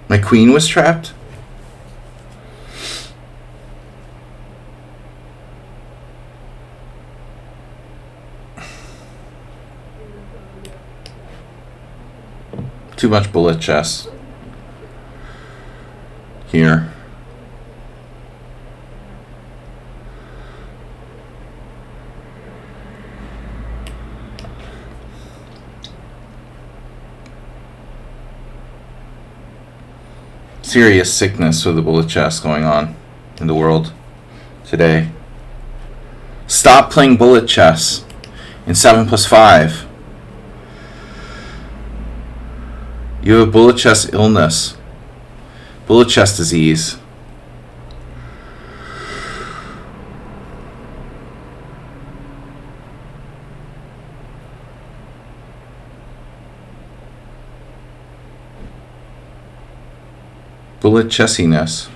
My queen was trapped? Too much bullet chess here. Serious sickness with the bullet chess going on in the world today. Stop playing bullet chess in 7+5. You have bullet chess illness, bullet chess disease. Bullet chessiness.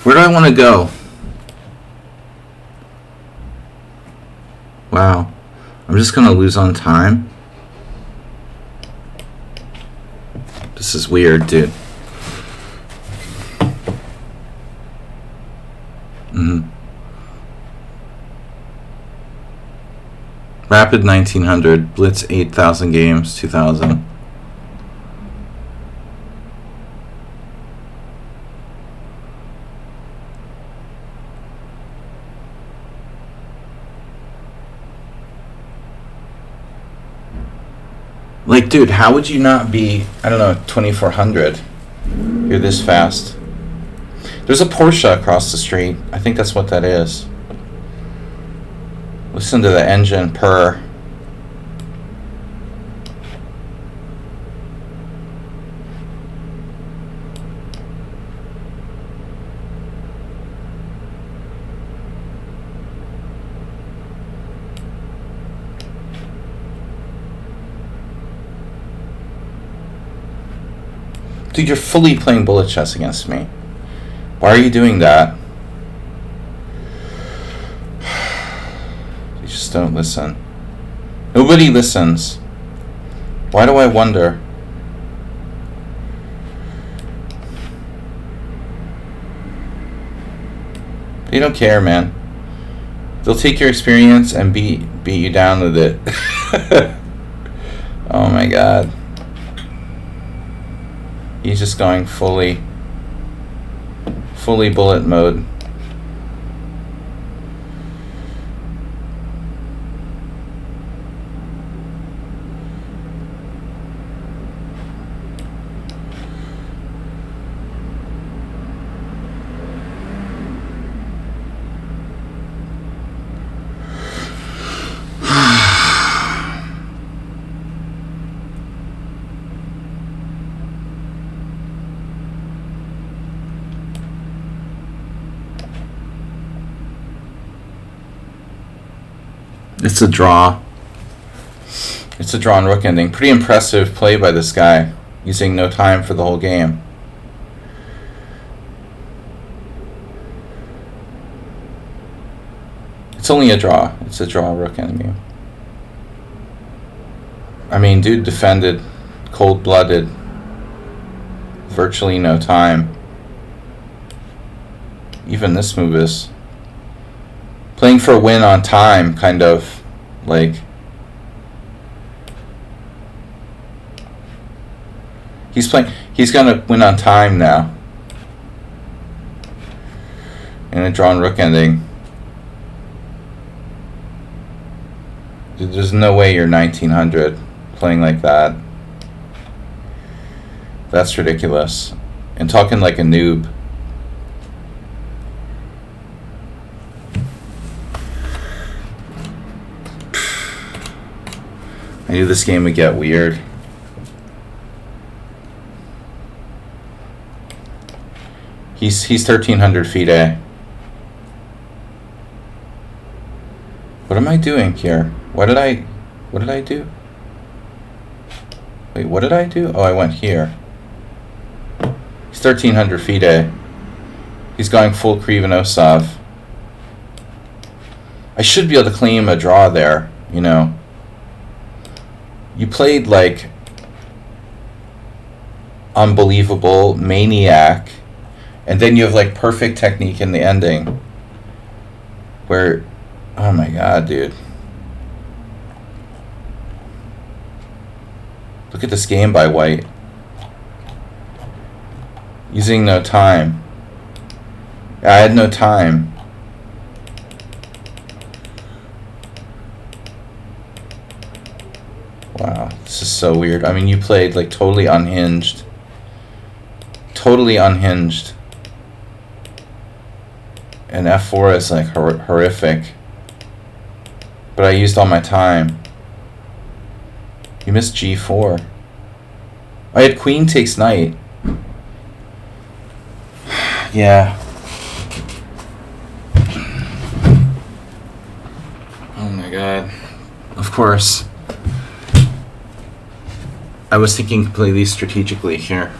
Where do I want to go? Wow. I'm just going to lose on time. This is weird, dude. Rapid 1900, Blitz 8,000 games, 2000. Like, dude, how would you not be, I don't know, 2400? You're this fast. There's a Porsche across the street. I think that's what that is. Listen to the engine purr. Dude, you're fully playing bullet chess against me. Why are you doing that? You just don't listen. Nobody listens. Why do I wonder? They don't care, man. They'll take your experience and beat you down with it. Oh my god. He's just going fully bullet mode. It's a draw. It's a draw on rook ending. Pretty impressive play by this guy, using no time for the whole game. It's only a draw. It's a draw rook ending. I mean, dude defended cold-blooded. Virtually no time. Even this move is playing for a win on time, kind of, like, he's gonna win on time now. And a drawn rook ending. There's no way you're 1900 playing like that. That's ridiculous. And talking like a noob. I knew this game would get weird. He's 1300 feet, eh? What am I doing here? What did I do? Wait, what did I do? Oh, I went here. He's 1300 feet, eh? He's going full Krivonosov. I should be able to claim a draw there, you know. You played like unbelievable maniac, and then you have like perfect technique in the ending where, oh my god, dude. Look at this game by White. Using no time. I had no time. Wow, this is so weird. I mean, you played like totally unhinged. Totally unhinged. And F4 is like horrific. But I used all my time. You missed G4. I had Queen takes knight. Yeah. Oh my god. Of course. I was thinking completely strategically here.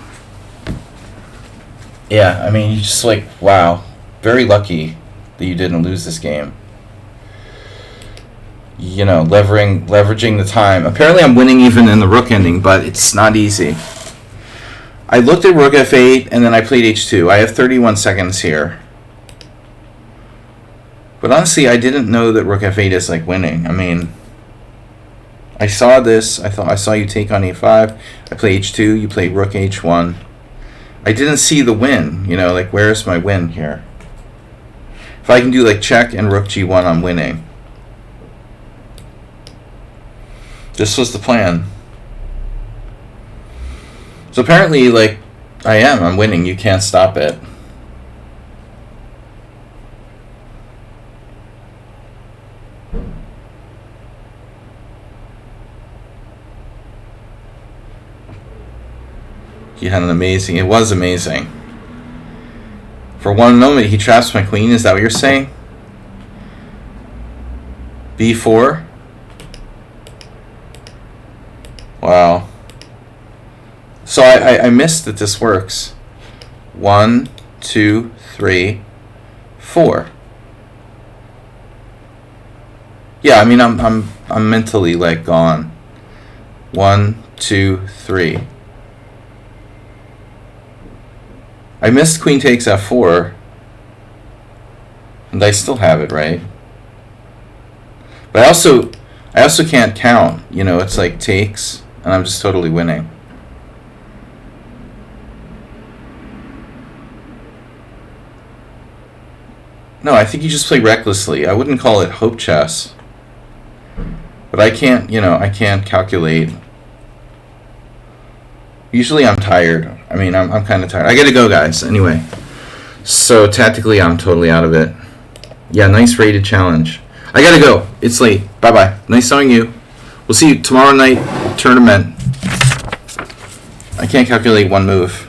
Yeah, I mean, you just like, wow. Very lucky that you didn't lose this game. You know, leveraging the time. Apparently I'm winning even in the rook ending, but it's not easy. I looked at rook f8, and then I played h2. I have 31 seconds here. But honestly, I didn't know that rook f8 is like winning. I mean, I saw this. I saw you take on a5. I play h2. You play rook h1. I didn't see the win. You know, like, where's my win here? If I can do like check and rook g1, I'm winning. This was the plan. So apparently, like, I'm winning. You can't stop it. He had an amazing, it was amazing. For one moment, he traps my queen. Is that what you're saying? B4? Wow. So I missed that this works. 1, 2, 3, 4. Yeah, I mean I'm mentally like gone. 1, 2, 3. I missed queen takes f4, and I still have it, right? But I also can't count. You know, it's like takes, and I'm just totally winning. No, I think you just play recklessly. I wouldn't call it hope chess. But I can't, you know, I can't calculate. Usually I'm tired. I mean, I'm kind of tired. I gotta go, guys. Anyway, so tactically I'm totally out of it. Yeah, nice rated challenge. I gotta go. It's late. Bye-bye. Nice knowing you. We'll see you tomorrow night, tournament. I can't calculate one move.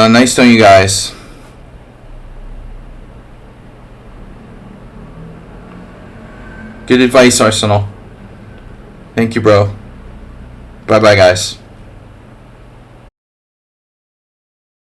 Nice knowing you guys. Good advice, Arsenal. Thank you, bro. Bye-bye, guys.